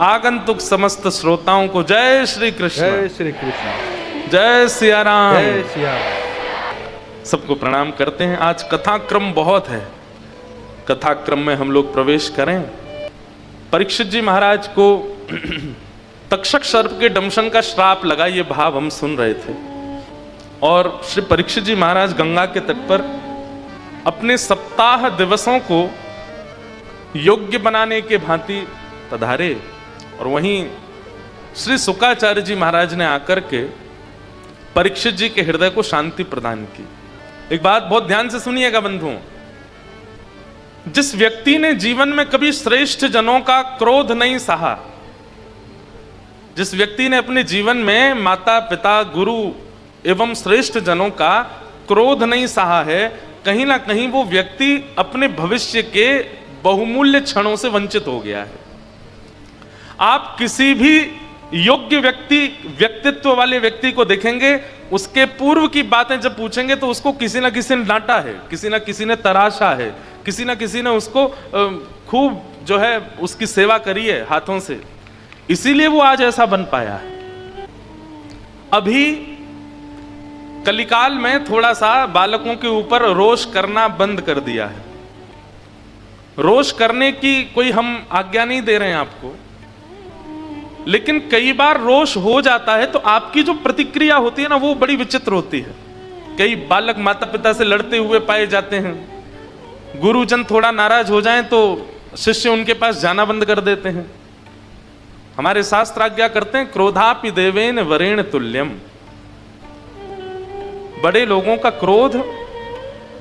आगंतुक समस्त श्रोताओं को जय श्री कृष्ण। जय श्री कृष्ण। जय सिया राम। जय सिया राम। सबको प्रणाम करते हैं। आज कथाक्रम बहुत है, कथाक्रम में हम लोग प्रवेश करें। परीक्षित जी महाराज को तक्षक सर्प के दंशन का श्राप लगा, ये भाव हम सुन रहे थे। और श्री परीक्षित जी महाराज गंगा के तट पर अपने सप्ताह दिवसों को योग्य बनाने के भांति पधारे। और वहीं श्री शुकाचार्य जी महाराज ने आकर के परीक्षित जी के हृदय को शांति प्रदान की। एक बात बहुत ध्यान से सुनिएगा बंधुओं, जिस व्यक्ति ने जीवन में कभी श्रेष्ठ जनों का क्रोध नहीं सहा, जिस व्यक्ति ने अपने जीवन में माता पिता गुरु एवं श्रेष्ठ जनों का क्रोध नहीं सहा है, कहीं ना कहीं वो व्यक्ति अपने भविष्य के बहुमूल्य क्षणों से वंचित हो गया है। आप किसी भी योग्य व्यक्तित्व वाले व्यक्ति को देखेंगे, उसके पूर्व की बातें जब पूछेंगे तो उसको किसी ना किसी ने डांटा है, किसी ना किसी ने तराशा है, किसी ना किसी ने उसको खूब जो है उसकी सेवा करी है हाथों से, इसीलिए वो आज ऐसा बन पाया है। अभी कलिकाल में थोड़ा सा बालकों के ऊपर रोष करना बंद कर दिया है। रोष करने की कोई हम आज्ञा नहीं दे रहे हैं आपको, लेकिन कई बार रोष हो जाता है तो आपकी जो प्रतिक्रिया होती है ना, वो बड़ी विचित्र होती है। कई बालक माता पिता से लड़ते हुए पाए जाते हैं, गुरुजन थोड़ा नाराज हो जाएं तो शिष्य उनके पास जाना बंद कर देते हैं। हमारे शास्त्र आज्ञा करते हैं, क्रोधापि देवेन वरेण तुल्यम। बड़े लोगों का क्रोध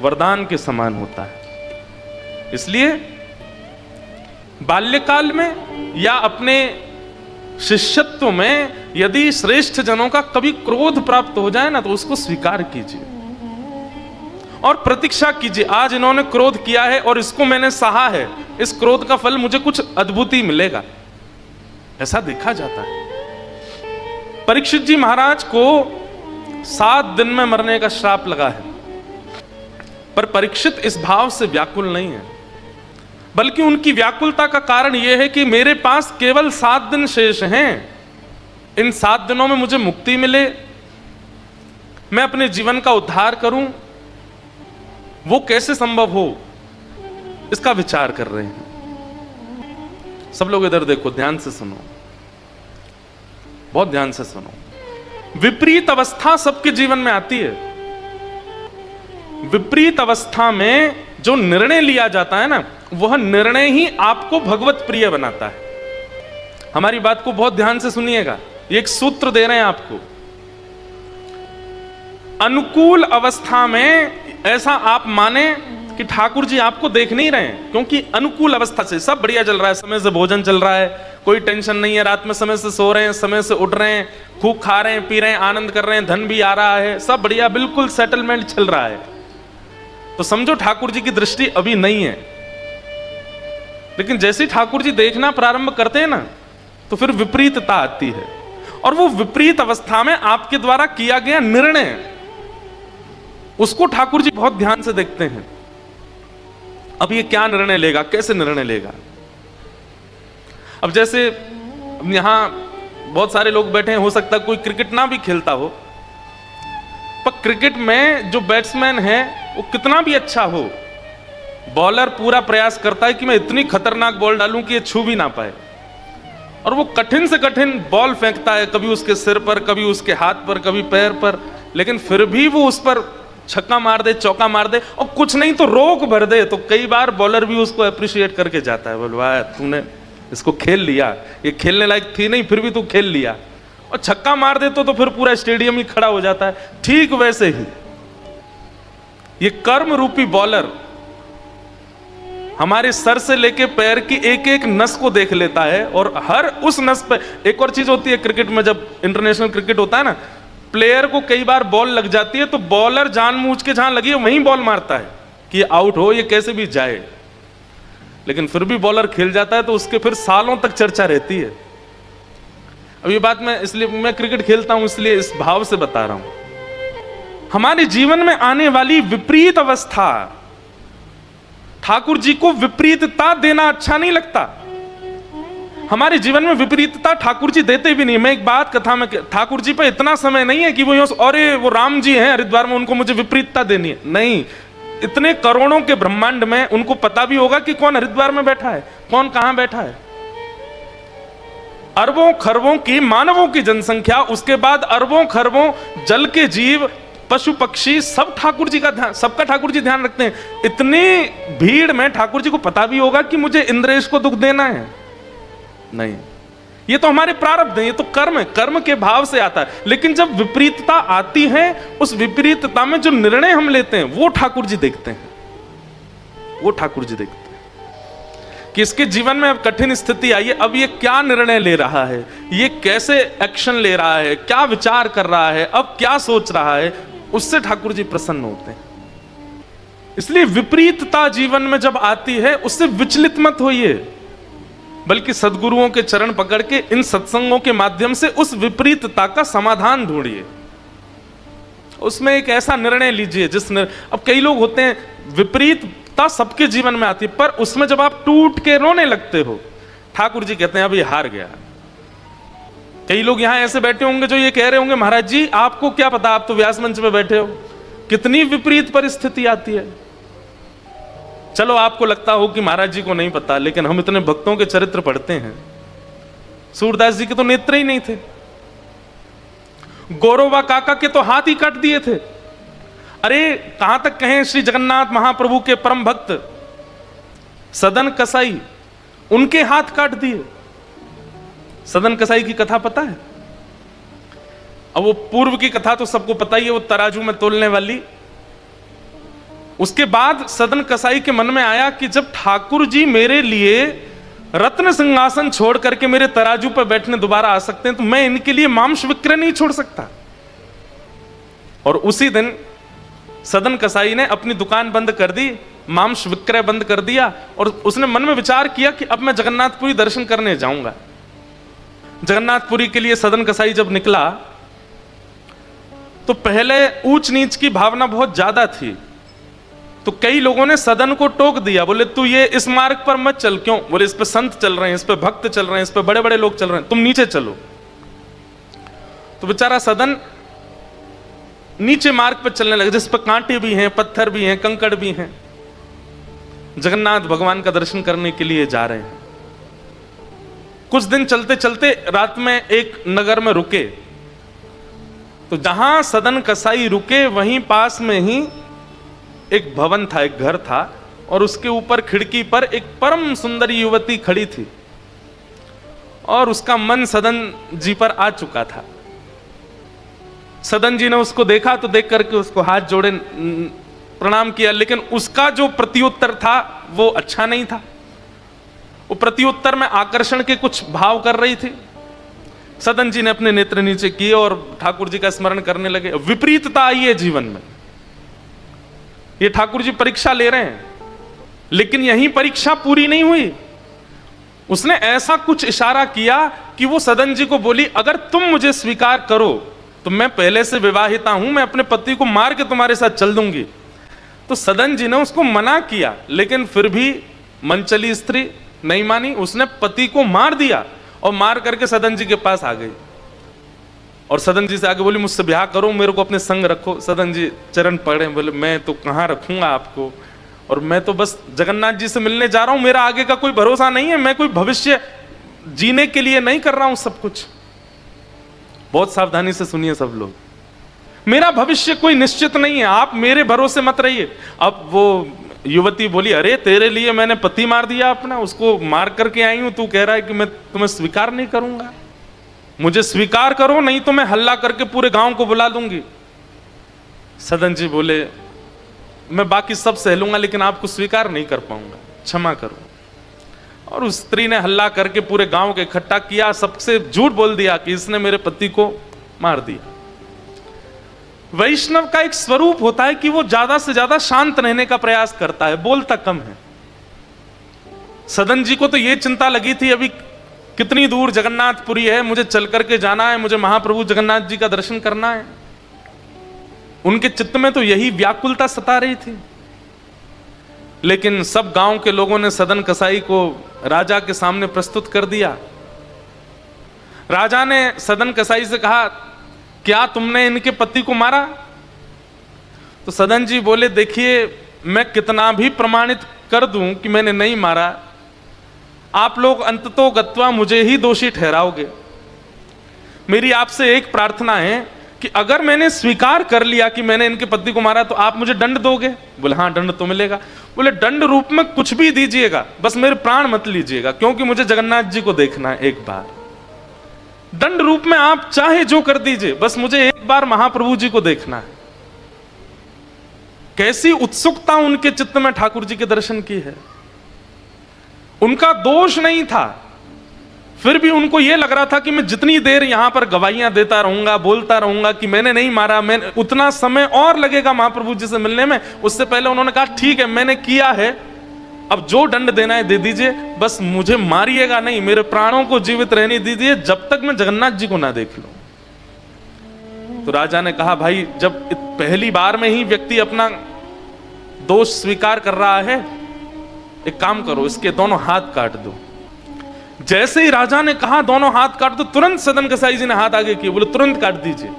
वरदान के समान होता है। इसलिए बाल्यकाल में या अपने शिष्यत्व में यदि श्रेष्ठ जनों का कभी क्रोध प्राप्त हो जाए ना, तो उसको स्वीकार कीजिए और प्रतीक्षा कीजिए, आज इन्होंने क्रोध किया है और इसको मैंने सहा है, इस क्रोध का फल मुझे कुछ अद्भुत ही मिलेगा। ऐसा देखा जाता है। परीक्षित जी महाराज को 7 दिन में मरने का श्राप लगा है, पर परीक्षित इस भाव से व्याकुल नहीं है, बल्कि उनकी व्याकुलता का कारण यह है कि मेरे पास केवल 7 दिन शेष हैं। इन 7 दिनों में मुझे मुक्ति मिले, मैं अपने जीवन का उद्धार करूं, वो कैसे संभव हो, इसका विचार कर रहे हैं। सब लोग इधर देखो, ध्यान से सुनो, बहुत ध्यान से सुनो। विपरीत अवस्था सबके जीवन में आती है। विपरीत अवस्था में जो निर्णय लिया जाता है ना, वह निर्णय ही आपको भगवत प्रिय बनाता है। हमारी बात को बहुत ध्यान से सुनिएगा, एक सूत्र दे रहे हैं आपको। अनुकूल अवस्था में ऐसा आप माने कि ठाकुर जी आपको देख नहीं रहे हैं, क्योंकि अनुकूल अवस्था से सब बढ़िया चल रहा है, समय से भोजन चल रहा है, कोई टेंशन नहीं है, रात में समय से सो रहे हैं, समय से उठ रहे हैं, खूब खा रहे हैं, पी रहे हैं, आनंद कर रहे हैं, धन भी आ रहा है, सब बढ़िया, बिल्कुल सेटलमेंट चल रहा है, तो समझो ठाकुर जी की दृष्टि अभी नहीं है। लेकिन जैसे ठाकुर जी देखना प्रारंभ करते हैं ना, तो फिर विपरीतता आती है, और वो विपरीत अवस्था में आपके द्वारा किया गया निर्णय, उसको ठाकुर जी बहुत ध्यान से देखते हैं। अब ये क्या निर्णय लेगा, कैसे निर्णय लेगा। अब जैसे यहां बहुत सारे लोग बैठे हैं, हो सकता है कोई क्रिकेट ना भी खेलता हो, पर क्रिकेट में जो बैट्समैन है वो कितना भी अच्छा हो, बॉलर पूरा प्रयास करता है कि मैं इतनी खतरनाक बॉल डालूं कि ये छू भी ना पाए, और वो कठिन से कठिन बॉल फेंकता है, कभी उसके सिर पर, कभी उसके हाथ पर, कभी पैर पर, लेकिन फिर भी वो उस पर छक्का मार दे, चौका मार दे, और कुछ नहीं तो रोक भर दे, तो कई बार बॉलर भी उसको अप्रिशिएट करके जाता है, बोल वाह तूने इसको खेल लिया, ये खेलने लायक थी नहीं फिर भी तू खेल लिया। और छक्का मार दे तो फिर पूरा स्टेडियम ही खड़ा हो जाता है। ठीक वैसे ही ये कर्म रूपी बॉलर हमारे सर से लेके पैर की एक एक नस को देख लेता है, और हर उस नस पे एक और चीज होती है क्रिकेट में, जब इंटरनेशनल क्रिकेट होता है ना, प्लेयर को कई बार बॉल लग जाती है तो बॉलर जानबूझ के जहां लगी है वहीं बॉल मारता है कि आउट हो, ये कैसे भी जाए, लेकिन फिर भी बॉलर खेल जाता है तो उसके फिर सालों तक चर्चा रहती है। अब ये बात मैं क्रिकेट खेलता हूं इसलिए इस भाव से बता रहा हूं। हमारे जीवन में आने वाली विपरीत अवस्था, ठाकुर जी को विपरीतता देना अच्छा नहीं लगता। हमारे जीवन में विपरीतता ठाकुर जी देते भी नहीं। मैं एक बात कथा में, ठाकुर जी पे इतना समय नहीं है कि वो अरे वो राम जी हैं हरिद्वार में, उनको मुझे विपरीतता देनी है, नहीं। इतने करोड़ों के ब्रह्मांड में उनको पता भी होगा कि कौन हरिद्वार में बैठा है, कौन कहां बैठा है। अरबों खरबों की मानवों की जनसंख्या, उसके बाद अरबों खरबों जल के जीव, पशु पक्षी, सब ठाकुर जी का ध्यान, सबका ठाकुर जी ध्यान रखते हैं। इतनी भीड़ में ठाकुर जी को पता भी होगा कि मुझे इंद्रेश को दुख देना है? नहीं, ये तो हमारे प्रारब्ध है, ये तो कर्म है, कर्म के भाव से आता है। लेकिन जब विपरीतता आती है, उस विपरीतता में जो निर्णय हम लेते हैं वो ठाकुर जी देखते हैं, वो ठाकुर जी देखते हैं कि इसके जीवन में अब कठिन स्थिति आई है, अब ये क्या निर्णय ले रहा है, ये कैसे एक्शन ले रहा है, क्या विचार कर रहा है, अब क्या सोच रहा है, उससे ठाकुर जी प्रसन्न होते हैं। इसलिए विपरीतता जीवन में जब आती है उससे विचलित मत होइए, बल्कि सद्गुरुओं के चरण पकड़ के इन सत्संगों के माध्यम से उस विपरीतता का समाधान ढूंढिए, उसमें एक ऐसा निर्णय लीजिए अब कई लोग होते हैं, विपरीतता सबके जीवन में आती है, पर उसमें जब आप टूट के रोने लगते हो, ठाकुर जी कहते हैं अब ये हार गया। कई लोग यहां ऐसे बैठे होंगे जो ये कह रहे होंगे, महाराज जी आपको क्या पता, आप तो व्यास मंच पे बैठे हो, कितनी विपरीत परिस्थिति आती है। चलो आपको लगता हो कि महाराज जी को नहीं पता, लेकिन हम इतने भक्तों के चरित्र पढ़ते हैं। सूरदास जी के तो नेत्र ही नहीं थे, गौरवा काका के तो हाथ ही काट दिए थे। अरे कहां तक कहें, श्री जगन्नाथ महाप्रभु के परम भक्त सदन कसाई, उनके हाथ काट दिए। सदन कसाई की कथा पता है? अब वो पूर्व की कथा तो सबको पता ही है, वो तराजू में तोलने वाली। उसके बाद सदन कसाई के मन में आया कि जब ठाकुर जी मेरे लिए रत्न सिंहासन छोड़ करके मेरे तराजू पर बैठने दोबारा आ सकते हैं, तो मैं इनके लिए मांस विक्रय नहीं छोड़ सकता। और उसी दिन सदन कसाई ने अपनी दुकान बंद कर दी, मांस विक्रय बंद कर दिया, और उसने मन में विचार किया कि अब मैं जगन्नाथपुरी दर्शन करने जाऊंगा। जगन्नाथपुरी के लिए सदन कसाई जब निकला तो पहले ऊंच नीच की भावना बहुत ज्यादा थी, तो कई लोगों ने सदन को टोक दिया, बोले तू ये इस मार्ग पर मत चल। क्यों? बोले इस पे संत चल रहे हैं, इस पे भक्त चल रहे हैं, इस पे बड़े बड़े लोग चल रहे हैं, तुम नीचे चलो। तो बेचारा सदन नीचे मार्ग पर चलने लगा, जिस पर कांटे भी हैं, पत्थर भी हैं, कंकड़ भी हैं। जगन्नाथ भगवान का दर्शन करने के लिए जा रहे हैं। कुछ दिन चलते चलते रात में एक नगर में रुके, तो जहां सदन कसाई रुके वहीं पास में ही एक भवन था, एक घर था, और उसके ऊपर खिड़की पर एक परम सुंदर युवती खड़ी थी, और उसका मन सदन जी पर आ चुका था। सदन जी ने उसको देखा तो देख करके उसको हाथ जोड़े प्रणाम किया, लेकिन उसका जो प्रत्युत्तर था वो अच्छा नहीं था। वो प्रत्युत्तर में आकर्षण के कुछ भाव कर रही थी। सदन जी ने अपने नेत्र नीचे किए और ठाकुर जी का स्मरण करने लगे। विपरीतता आई है जीवन में, ये ठाकुर जी परीक्षा ले रहे हैं, लेकिन यही परीक्षा पूरी नहीं हुई। उसने ऐसा कुछ इशारा किया कि वो सदन जी को बोली, अगर तुम मुझे स्वीकार करो तो मैं पहले से विवाहिता हूं, मैं अपने पति को मार के तुम्हारे साथ चल दूंगी। तो सदन जी ने उसको मना किया, लेकिन फिर भी मनचली स्त्री नहीं मानी, उसने पति को मार दिया और मार करके सदन जी के पास आ गई और सदन जी से आगे बोली, मुझसे ब्याह करो, मेरे को अपने संग रखो। सदन जी चरण पड़े, बोले मैं तो कहाँ रखूंगा आपको, और मैं तो बस जगन्नाथ जी से मिलने जा रहा हूं, मेरा आगे का कोई भरोसा नहीं है, मैं कोई भविष्य जीने के लिए नहीं कर रहा हूं सब कुछ। बहुत सावधानी से सुनिए सब लोग, मेरा भविष्य कोई निश्चित नहीं है, आप मेरे भरोसे मत रहिए। अब वो युवती बोली, अरे तेरे लिए मैंने पति मार दिया अपना, उसको मार करके आई हूं, तू कह रहा है कि मैं तुम्हें स्वीकार नहीं करूंगा। मुझे स्वीकार करो, नहीं तो मैं हल्ला करके पूरे गांव को बुला दूंगी। सदन जी बोले, मैं बाकी सब सह लूंगा, लेकिन आपको स्वीकार नहीं कर पाऊंगा, क्षमा करो। और उस स्त्री ने हल्ला करके पूरे गांव को इकट्ठा किया, सबसे झूठ बोल दिया कि इसने मेरे पति को मार दिया। वैष्णव का एक स्वरूप होता है कि वो ज्यादा से ज्यादा शांत रहने का प्रयास करता है, बोलता कम है। सदन जी को तो ये चिंता लगी थी, अभी कितनी दूर जगन्नाथपुरी है, मुझे चल करके जाना है, मुझे महाप्रभु जगन्नाथ जी का दर्शन करना है। उनके चित्त में तो यही व्याकुलता सता रही थी। लेकिन सब गांव के लोगों ने सदन कसाई को राजा के सामने प्रस्तुत कर दिया राजा ने सदन कसाई से कहा, क्या तुमने इनके पति को मारा? तो सदन जी बोले, देखिए मैं कितना भी प्रमाणित कर दूं कि मैंने नहीं मारा, आप लोग अंततो गत्वा मुझे ही दोषी ठहराओगे। मेरी आपसे एक प्रार्थना है कि अगर मैंने स्वीकार कर लिया कि मैंने इनके पति को मारा तो आप मुझे दंड दोगे? बोले हाँ, दंड तो मिलेगा। बोले दंड रूप में कुछ भी दीजिएगा, बस मेरे प्राण मत लीजिएगा, क्योंकि मुझे जगन्नाथ जी को देखना है एक बार। दंड रूप में आप चाहे जो कर दीजिए, बस मुझे एक बार महाप्रभु जी को देखना है। कैसी उत्सुकता उनके चित्त में ठाकुर जी के दर्शन की है। उनका दोष नहीं था, फिर भी उनको यह लग रहा था कि मैं जितनी देर यहां पर गवाहियां देता रहूंगा, बोलता रहूंगा कि मैंने नहीं मारा, मैं उतना समय और लगेगा महाप्रभु जी से मिलने में। उससे पहले उन्होंने कहा, ठीक है मैंने किया है, अब जो दंड देना है दे दीजिए, बस मुझे मारिएगा नहीं, मेरे प्राणों को जीवित रहने दीजिए जब तक मैं जगन्नाथ जी को ना देख लूं। तो राजा ने कहा, भाई जब पहली बार में ही व्यक्ति अपना दोष स्वीकार कर रहा है, एक काम करो, इसके दोनों हाथ काट दो। जैसे ही राजा ने कहा दोनों हाथ काट दो, तुरंत सदन कसाई जी ने हाथ आगे किए, बोले तुरंत काट दीजिए।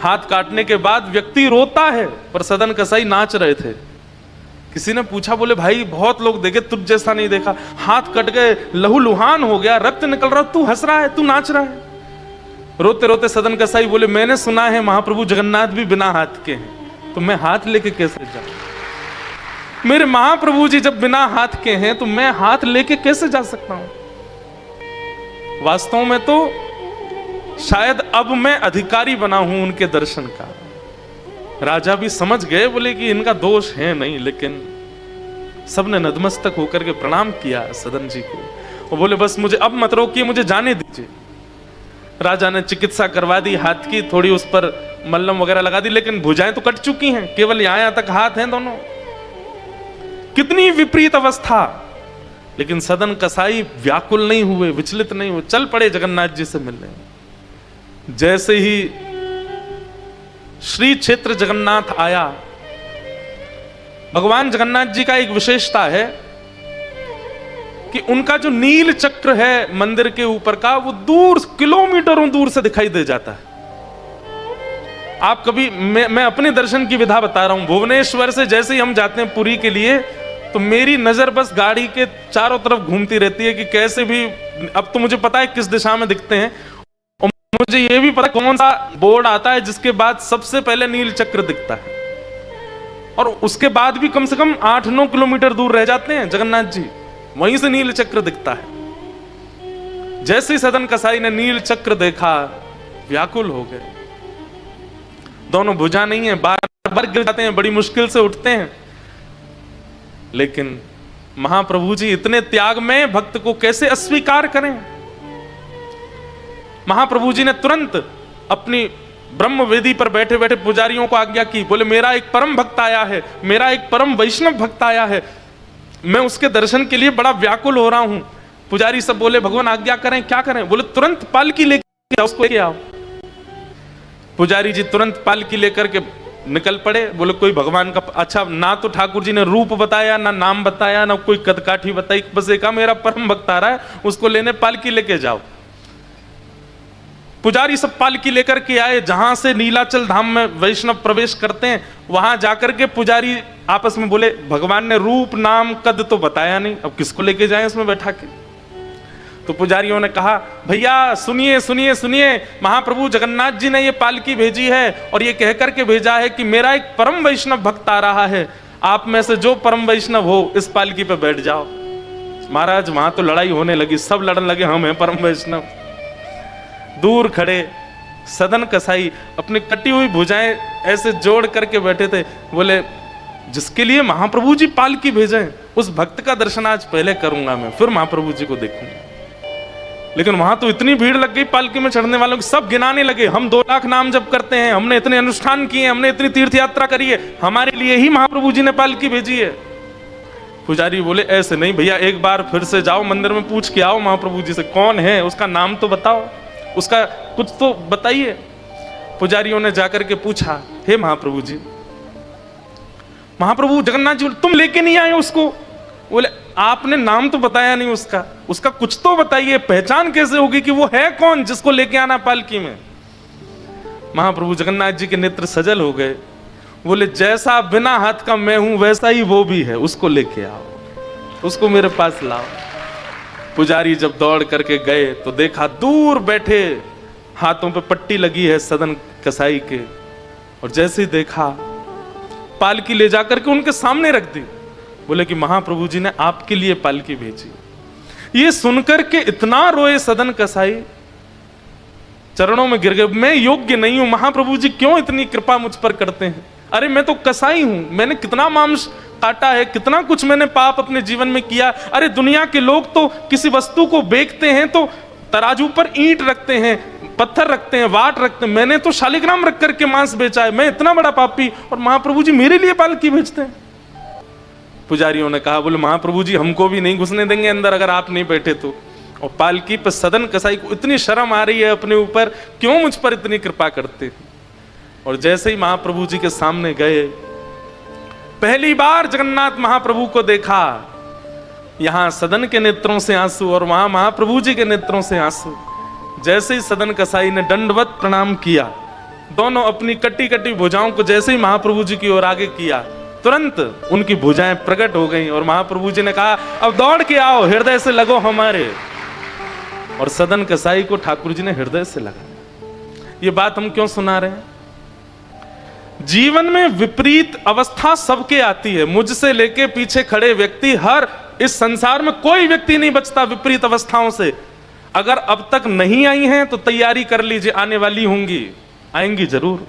हाथ काटने के बाद व्यक्ति रोता है, पर सदन कसाई नाच रहे थे। किसी ने पूछा, बोले भाई बहुत लोग देखे, तुझ जैसा नहीं देखा, हाथ कट गए, लहू लुहान हो गया, रक्त निकल रहा, तू हंस रहा है, तू नाच रहा है। रोते रोते सदन कसाई बोले, मैंने सुना है महाप्रभु जगन्नाथ भी बिना हाथ के हैं, तो मैं हाथ लेके कैसे जाऊं? मेरे महाप्रभु जी जब बिना हाथ के हैं तो मैं हाथ लेके कैसे जा सकता हूं? वास्तव में तो शायद अब मैं अधिकारी बना हूं उनके दर्शन का। राजा भी समझ गए, बोले कि इनका दोष है नहीं, लेकिन सबने नतमस्तक होकर के प्रणाम किया सदन जी को और बोले, बस मुझे अब मत रोकिए, मुझे जाने दीजिए। राजा ने चिकित्सा करवा दी हाथ की, थोड़ी उस पर मल्लम वगैरह लगा दी, लेकिन भुजाएं तो कट चुकी हैं, केवल यहां तक हाथ हैं दोनों। कितनी विपरीत अवस्था, लेकिन सदन कसाई व्याकुल नहीं हुए, विचलित नहीं हुए, चल पड़े जगन्नाथ जी से मिलने। जैसे ही श्री क्षेत्र जगन्नाथ आया, भगवान जगन्नाथ जी का एक विशेषता है कि उनका जो नील चक्र है मंदिर के ऊपर का, वो दूर किलोमीटरों दूर से दिखाई दे जाता है। आप कभी, मैं अपने दर्शन की विधा बता रहा हूं, भुवनेश्वर से जैसे ही हम जाते हैं पुरी के लिए, तो मेरी नजर बस गाड़ी के चारों तरफ घूमती रहती है कि कैसे भी, अब तो मुझे पता है किस दिशा में दिखते हैं, और मुझे यह भी पता कौन सा बोर्ड आता है जिसके बाद सबसे पहले नील चक्र दिखता है, और उसके बाद भी कम से कम 8-9 किलोमीटर दूर रह जाते हैं जगन्नाथ जी, वहीं से नील चक्र दिखता है। जैसे ही सदन कसाई ने नील चक्र देखा, व्याकुल हो गए। दोनों भुजा नहीं है, बार बार गिर जाते हैं, बड़ी मुश्किल से उठते हैं, लेकिन महाप्रभु जी इतने त्याग में भक्त को कैसे अस्वीकार करें? महाप्रभु जी ने तुरंत अपनी ब्रह्म वेदी पर बैठे बैठे पुजारियों को आज्ञा की, बोले मेरा एक परम भक्त आया है, मेरा एक परम वैष्णव भक्त आया है, मैं उसके दर्शन के लिए बड़ा व्याकुल हो रहा हूं। पुजारी सब बोले, भगवान आज्ञा करें, क्या करें? बोले तुरंत पालकी लेके उसको लेके आओ। पुजारी जी तुरंत पालकी लेकर के निकल पड़े। बोले कोई भगवान का, अच्छा ना तो ठाकुर जी ने रूप बताया, ना नाम बताया, ना कोई कदकाठी बताई, बस एक मेरा परम भक्त आ रहा है, उसको लेने पालकी लेके जाओ। पुजारी सब पालकी लेकर के आए, जहां से नीलाचल धाम में वैष्णव प्रवेश करते हैं, वहां जाकर के पुजारी आपस में बोले, भगवान ने रूप नाम कद तो बताया नहीं, अब किसको लेके जाएं इसमें बैठा के? तो पुजारियों ने कहा, भैया सुनिए सुनिए सुनिए, महाप्रभु जगन्नाथ जी ने ये पालकी भेजी है और ये कह करके भेजा है कि मेरा एक परम वैष्णव भक्त आ रहा है, आप में से जो परम वैष्णव हो इस पालकी पे बैठ जाओ। महाराज वहां तो लड़ाई होने लगी, सब लड़ने लगे, हम हैं परम वैष्णव। दूर खड़े सदन कसाई अपनी कटी हुई भुजाएं ऐसे जोड़ करके बैठे थे, बोले जिसके लिए महाप्रभु जी पालकी भेजे उस भक्त का दर्शन आज पहले करूंगा मैं, फिर महाप्रभु जी को देखूंगा। लेकिन वहां तो इतनी भीड़ लग गई पालकी में चढ़ने वालों की, सब गिनाने लगे, हम 2 लाख नाम जप करते हैं, हमने इतने अनुष्ठान किए, हमने इतनी तीर्थ यात्रा करी है, हमारे लिए ही महाप्रभु जी ने पालकी भेजी है। पुजारी बोले ऐसे नहीं भैया, एक बार फिर से जाओ मंदिर में, पूछ के आओ महाप्रभु जी से कौन है, उसका नाम तो बताओ, उसका कुछ तो बताइए। पुजारियों ने जाकर के पूछा, हे महाप्रभु जी, महाप्रभु जगन्नाथ जी तुम लेके नहीं आए उसको? बोले आपने नाम तो बताया नहीं उसका, उसका कुछ तो बताइए, पहचान कैसे होगी कि वो है कौन जिसको लेके आना पालकी में। महाप्रभु जगन्नाथ जी के नेत्र सजल हो गए, बोले जैसा बिना हाथ का मैं हूं वैसा ही वो भी है, उसको लेके आओ, उसको मेरे पास लाओ। पुजारी जब दौड़ करके गए तो देखा दूर बैठे हाथों पे पट्टी लगी है सदन कसाई के, और जैसे ही देखा पालकी ले जाकर के उनके सामने रख दी। बोले कि महाप्रभु जी ने आपके लिए पालकी भेजी। ये सुनकर के इतना रोए सदन कसाई, चरणों में गिर गए, मैं योग्य नहीं हूं, महाप्रभु जी क्यों इतनी कृपा मुझ पर करते हैं? अरे मैं तो कसाई हूं, मैंने कितना मांस काटा है, कितना कुछ मैंने पाप अपने जीवन में किया। अरे दुनिया के लोग तो किसी वस्तु को बेचते हैं तो तराजू पर ईंट रखते हैं, पत्थर रखते हैं, वाट रखते हैं, मैंने तो शालिग्राम रख करके मांस बेचा है, मैं इतना बड़ा पापी, और महाप्रभु जी मेरे लिए पालकी भेजते हैं। पुजारियों ने कहा, बोले महाप्रभु जी हमको भी नहीं घुसने देंगे अंदर अगर आप नहीं बैठे तो। और पालकी पर सदन कसाई को इतनी शर्म आ रही है अपने ऊपर, क्यों मुझ पर इतनी कृपा करते। और जैसे ही महाप्रभु जी के सामने गए, पहली बार जगन्नाथ महाप्रभु को देखा, यहां सदन के नेत्रों से आंसू और वहां महाप्रभु जी के नेत्रों से आंसू। जैसे ही सदन कसाई ने दंडवत प्रणाम किया, दोनों अपनी कटी कटी भुजाओं को जैसे ही महाप्रभु जी की ओर आगे किया, तुरंत उनकी भुजाएं प्रकट हो गईं और महाप्रभु जी ने कहा, अब दौड़ के आओ, हृदय से लगो हमारे। और सदन कसाई को ठाकुर जी ने हृदय से लगा। ये बात हम क्यों सुना रहे हैं? जीवन में विपरीत अवस्था सबके आती है, मुझसे लेके पीछे खड़े व्यक्ति, हर इस संसार में कोई व्यक्ति नहीं बचता विपरीत अवस्थाओं से। अगर अब तक नहीं आई हैं तो तैयारी कर लीजिए, आने वाली होंगी, आएंगी जरूर।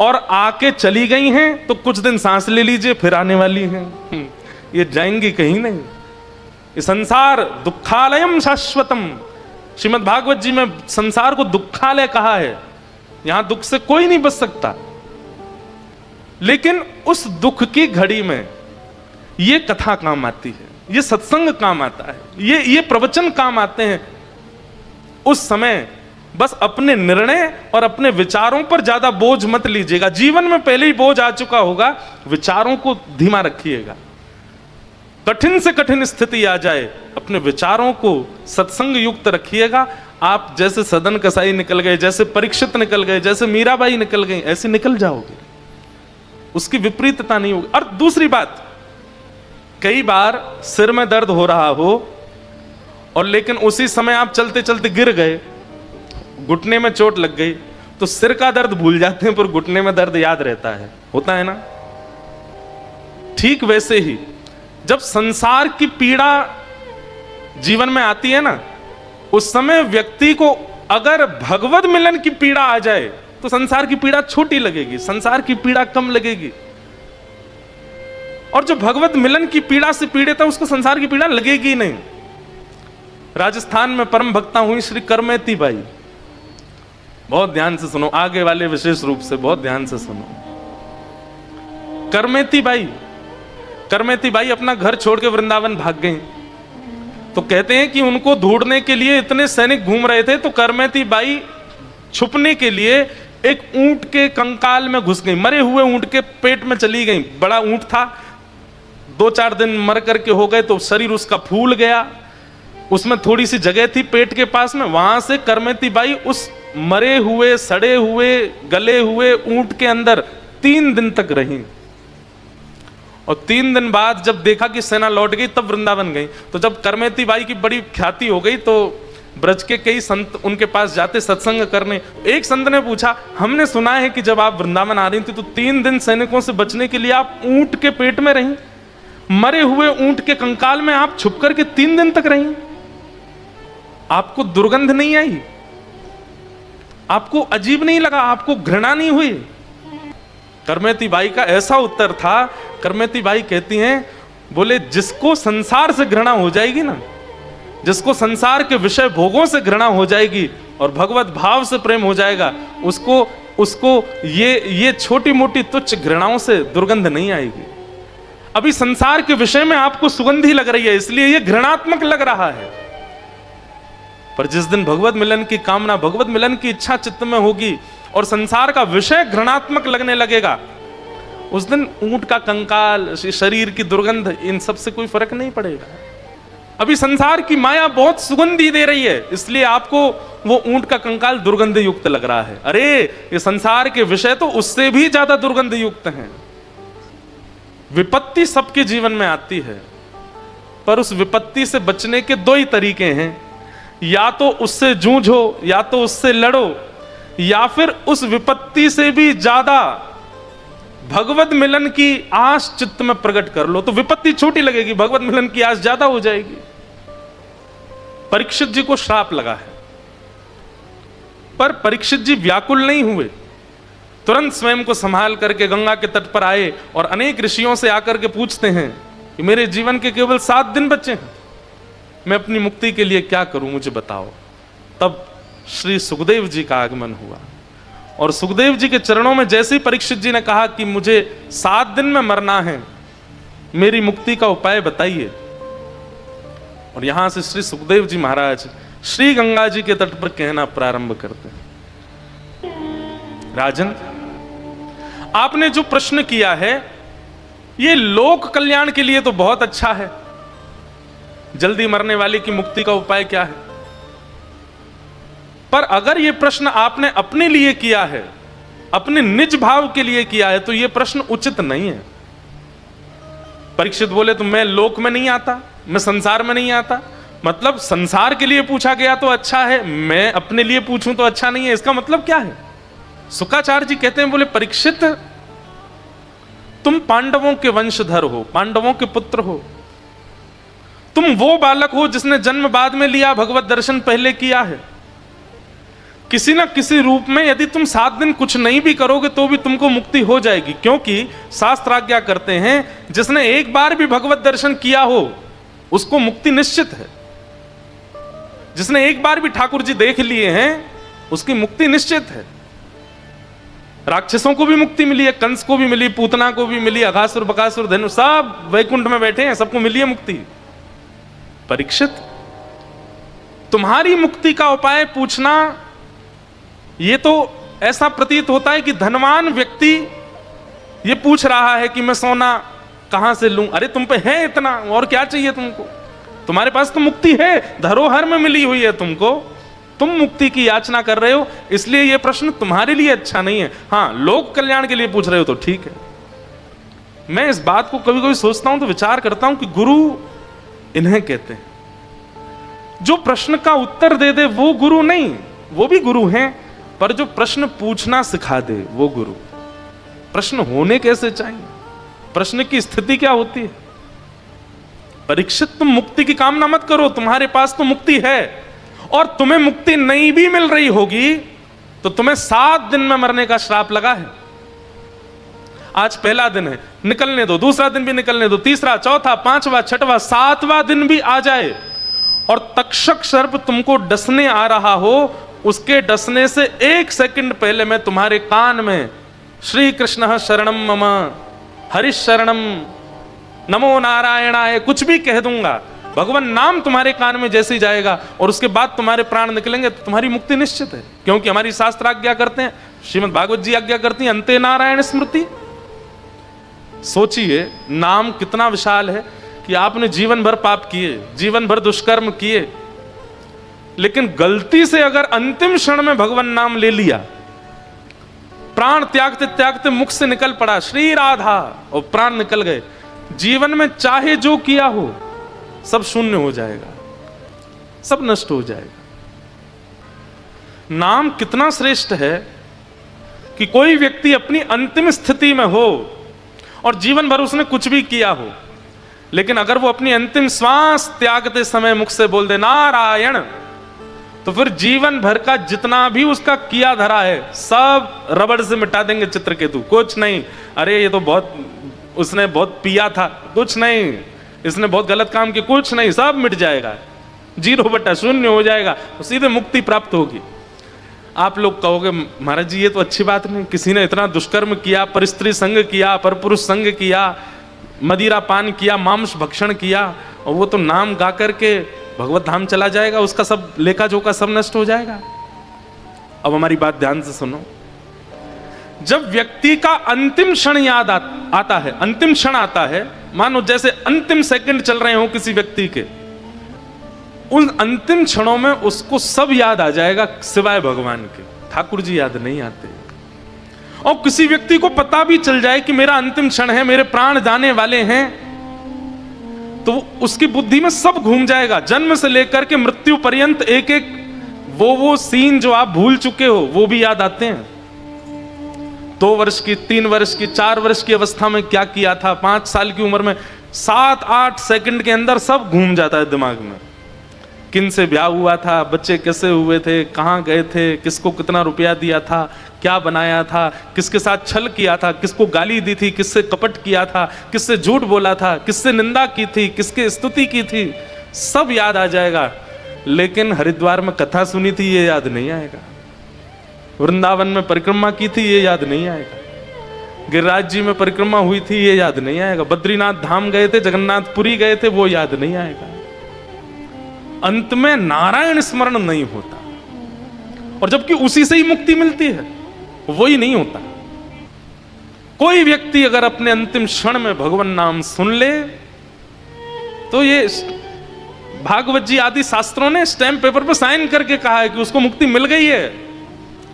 और आके चली गई हैं तो कुछ दिन सांस ले लीजिए, फिर आने वाली हैं, ये जाएंगी कहीं नहीं। ये संसार दुखालयम शाश्वतम, श्रीमद् भागवत जी में संसार को दुखालय कहा है, यहां दुख से कोई नहीं बच सकता। लेकिन उस दुख की घड़ी में ये कथा काम आती है, ये सत्संग काम आता है, ये प्रवचन काम आते हैं। उस समय बस अपने निर्णय और अपने विचारों पर ज्यादा बोझ मत लीजिएगा। जीवन में पहले ही बोझ आ चुका होगा, विचारों को धीमा रखिएगा। कठिन से कठिन स्थिति आ जाए, अपने विचारों को सत्संग युक्त रखिएगा। आप जैसे सदन कसाई निकल गए, जैसे परीक्षित निकल गए, जैसे मीराबाई निकल गई, ऐसे निकल जाओगे, उसकी विपरीतता नहीं होगी। और दूसरी बात, कई बार सिर में दर्द हो रहा हो और लेकिन उसी समय आप चलते चलते गिर गए, घुटने में चोट लग गई, तो सिर का दर्द भूल जाते हैं पर घुटने में दर्द याद रहता है, होता है ना। ठीक वैसे ही जब संसार की पीड़ा जीवन में आती है ना, उस समय व्यक्ति को अगर भगवत मिलन की पीड़ा आ जाए तो संसार की पीड़ा छोटी लगेगी, संसार की पीड़ा कम लगेगी। और जो भगवत मिलन की पीड़ा से पीड़ित है उसको संसार की पीड़ा लगेगी नहीं। राजस्थान में परम भक्ता हुई श्री करमेती बाई, बहुत ध्यान से सुनो, आगे वाले विशेष रूप से बहुत ध्यान से सुनो। करमेती बाई अपना घर छोड़ के वृंदावन भाग गई। तो कहते हैं कि उनको ढूंढने के लिए इतने सैनिक घूम रहे थे, तो करमेती बाई छुपने के लिए एक ऊंट के कंकाल में घुस गई, मरे हुए ऊंट के पेट में चली गई। बड़ा ऊंट था, 2-4 दिन मर करके हो गए तो शरीर उसका फूल गया, उसमें थोड़ी सी जगह थी पेट के पास में, वहां से करमेती बाई उस मरे हुए, सड़े हुए, गले हुए ऊंट के अंदर 3 दिन तक रही। और 3 दिन बाद जब देखा कि सेना लौट गई तब वृंदावन गई। तो जब करमेती बाई की बड़ी ख्याति हो गई तो ब्रज के कई संत उनके पास जाते सत्संग करने। एक संत ने पूछा, हमने सुना है कि जब आप वृंदावन आ रही थी तो 3 दिन सैनिकों से बचने के लिए आप ऊंट के पेट में रही, मरे हुए ऊंट के कंकाल में आप छुप करके 3 दिन तक रही, आपको दुर्गंध नहीं आई, आपको अजीब नहीं लगा, आपको घृणा नहीं हुई? करमेती बाई का ऐसा उत्तर था। करमेती बाई कहती हैं, बोले जिसको संसार से घृणा हो जाएगी ना, जिसको संसार के विषय भोगों से घृणा हो जाएगी और भगवत भाव से प्रेम हो जाएगा, उसको ये छोटी मोटी तुच्छ घृणाओं से दुर्गंध नहीं आएगी। अभी संसार के विषय में आपको सुगंधी लग रही है, इसलिए ये घृणात्मक लग रहा है। पर जिस दिन भगवत मिलन की कामना, भगवत मिलन की इच्छा चित्त में होगी और संसार का विषय घृणात्मक लगने लगेगा, उस दिन ऊंट का कंकाल, शरीर की दुर्गंध, इन सब से कोई फर्क नहीं पड़ेगा। अभी संसार की माया बहुत सुगंधी दे रही है, इसलिए आपको वो ऊंट का कंकाल दुर्गंध युक्त लग रहा है। अरे ये संसार के विषय तो उससे भी ज्यादा दुर्गंध युक्त हैं। विपत्ति सबके जीवन में आती है, पर उस विपत्ति से बचने के दो ही तरीके हैं, या तो उससे जूझो, या तो उससे लड़ो, या फिर उस विपत्ति से भी ज्यादा भगवत मिलन की आस चित्त में प्रकट कर लो, तो विपत्ति छोटी लगेगी, भगवत मिलन की आस ज्यादा हो जाएगी। परीक्षित जी को श्राप लगा है, पर परीक्षित जी व्याकुल नहीं हुए, तुरंत स्वयं को संभाल करके गंगा के तट पर आए और अनेक ऋषियों से आकर के पूछते हैं कि मेरे जीवन के केवल 7 दिन बचे हैं, मैं अपनी मुक्ति के लिए क्या करूं, मुझे बताओ। तब श्री सुखदेव जी का आगमन हुआ और सुखदेव जी के चरणों में जैसे ही परीक्षित जी ने कहा कि मुझे 7 दिन में मरना है, मेरी मुक्ति का उपाय बताइए, और यहां से श्री सुखदेव जी महाराज श्री गंगा जी के तट पर कहना प्रारंभ करते हैं, राजन, आपने जो प्रश्न किया है ये लोक कल्याण के लिए तो बहुत अच्छा है। जल्दी मरने वाले की मुक्ति का उपाय क्या है? पर अगर यह प्रश्न आपने अपने लिए किया है, अपने निज भाव के लिए किया है, तो यह प्रश्न उचित नहीं है। परीक्षित बोले तो मैं लोक में नहीं आता, मैं संसार में नहीं आता, मतलब संसार के लिए पूछा गया तो अच्छा है, मैं अपने लिए पूछूं तो अच्छा नहीं है, इसका मतलब क्या है? शुक्राचार्य जी कहते हैं, बोले परीक्षित, तुम पांडवों के वंशधर हो, पांडवों के पुत्र हो, तुम वो बालक हो जिसने जन्म बाद में लिया, भगवत दर्शन पहले किया है। किसी ना किसी रूप में यदि तुम 7 दिन कुछ नहीं भी करोगे तो भी तुमको मुक्ति हो जाएगी, क्योंकि शास्त्र आज्ञा करते हैं जिसने एक बार भी भगवत दर्शन किया हो उसको मुक्ति निश्चित है। जिसने एक बार भी ठाकुर जी देख लिए हैं उसकी मुक्ति निश्चित है। राक्षसों को भी मुक्ति मिली है, कंस को भी मिली, पूतना को भी मिली, अघासुर बकासुर धनु सब वैकुंठ में बैठे हैं, सबको मिली है मुक्ति। परीक्षित, तुम्हारी मुक्ति का उपाय पूछना, ये तो ऐसा प्रतीत होता है कि धनवान व्यक्ति ये पूछ रहा है कि मैं सोना कहां से लूं। अरे तुम पे है इतना, और क्या चाहिए तुमको? तुम्हारे पास तो मुक्ति है, धरोहर में मिली हुई है तुमको, तुम मुक्ति की याचना कर रहे हो, इसलिए यह प्रश्न तुम्हारे लिए अच्छा नहीं है। हां, लोक कल्याण के लिए पूछ रहे हो तो ठीक है। मैं इस बात को कभी कभी सोचता हूं तो विचार करता हूं कि गुरु इन्हें कहते हैं, जो प्रश्न का उत्तर दे दे वो गुरु नहीं, वो भी गुरु हैं, पर जो प्रश्न पूछना सिखा दे वो गुरु। प्रश्न होने कैसे चाहिए, प्रश्न की स्थिति क्या होती है। परीक्षित, तुम मुक्ति की कामना मत करो, तुम्हारे पास तो मुक्ति है, और तुम्हें मुक्ति नहीं भी मिल रही होगी तो तुम्हें 7 दिन में मरने का श्राप लगा है। आज पहला दिन है, निकलने दो, दूसरा दिन भी निकलने दो, तीसरा, चौथा, 5वां, 6वां, 7वां दिन भी आ जाए और तक्षक सर्प तुमको डसने आ रहा हो, उसके डसने से 1 सेकंड पहले मैं तुम्हारे कान में श्री कृष्ण शरणम मम, हरि शरणम, नमो नारायणाय कुछ भी कह दूंगा, भगवान नाम तुम्हारे कान में जैसे ही जाएगा और उसके बाद तुम्हारे प्राण निकलेंगे तो तुम्हारी मुक्ति निश्चित है। क्योंकि हमारी शास्त्र आज्ञा करते हैं, श्रीमद् भागवत जी आज्ञा करती हैं, अंते नारायण स्मृति। सोचिए नाम कितना विशाल है कि आपने जीवन भर पाप किए, जीवन भर दुष्कर्म किए, लेकिन गलती से अगर अंतिम क्षण में भगवान नाम ले लिया, प्राण त्यागते त्यागते मुख से निकल पड़ा श्री राधा और प्राण निकल गए, जीवन में चाहे जो किया हो सब शून्य हो जाएगा, सब नष्ट हो जाएगा। नाम कितना श्रेष्ठ है कि कोई व्यक्ति अपनी अंतिम स्थिति में हो और जीवन भर उसने कुछ भी किया हो, लेकिन अगर वो अपनी अंतिम श्वास त्यागते समय मुख से बोल दे नारायण, तो फिर जीवन भर का जितना भी उसका किया धरा है सब रबड़ से मिटा देंगे चित्रकेतु। कुछ नहीं, अरे ये तो बहुत, उसने बहुत पिया था, कुछ नहीं, इसने बहुत गलत काम किया, कुछ नहीं, सब मिट जाएगा, 0/0 हो जाएगा, तो सीधे मुक्ति प्राप्त होगी। आप लोग कहोगे महाराज जी ये तो अच्छी बात नहीं, किसी ने इतना दुष्कर्म किया, परस्त्री संग किया, परपुरुष संग किया, मदिरा पान किया, मांस भक्षण किया, और वो तो नाम गा करके भगवत धाम चला जाएगा, उसका सब लेखा जोखा सब नष्ट हो जाएगा। अब हमारी बात ध्यान से सुनो, जब व्यक्ति का अंतिम क्षण याद आता है, अंतिम क्षण आता है, मानो जैसे अंतिम सेकंड चल रहे हो किसी व्यक्ति के, उन अंतिम क्षणों में उसको सब याद आ जाएगा सिवाय भगवान के, ठाकुर जी याद नहीं आते। और किसी व्यक्ति को पता भी चल जाए कि मेरा अंतिम क्षण है, मेरे प्राण जाने वाले हैं, तो उसकी बुद्धि में सब घूम जाएगा, जन्म से लेकर के मृत्यु पर्यंत एक एक वो सीन जो आप भूल चुके हो वो भी याद आते हैं। 2 वर्ष की, 3 वर्ष की, 4 वर्ष की अवस्था में क्या किया था, 5 साल की उम्र में 7-8 सेकंड के अंदर सब घूम जाता है दिमाग में। किन से ब्याह हुआ था, बच्चे कैसे हुए थे, कहाँ गए थे, किसको कितना रुपया दिया था, क्या बनाया था, किसके साथ छल किया था, किसको गाली दी थी, किससे कपट किया था, किससे झूठ बोला था, किससे निंदा की थी, किसके स्तुति की थी, सब याद आ जाएगा। लेकिन हरिद्वार में कथा सुनी थी ये याद नहीं आएगा, वृंदावन में परिक्रमा की थी ये याद नहीं आएगा, गिरिराज जी में परिक्रमा हुई थी ये याद नहीं आएगा, बद्रीनाथ धाम गए थे, जगन्नाथपुरी गए थे, वो याद नहीं आएगा। अंत में नारायण स्मरण नहीं होता, और जबकि उसी से ही मुक्ति मिलती है, वही नहीं होता। कोई व्यक्ति अगर अपने अंतिम क्षण में भगवान नाम सुन ले तो ये भागवत जी आदि शास्त्रों ने स्टैम्प पेपर पर साइन करके कहा है कि उसको मुक्ति मिल गई है,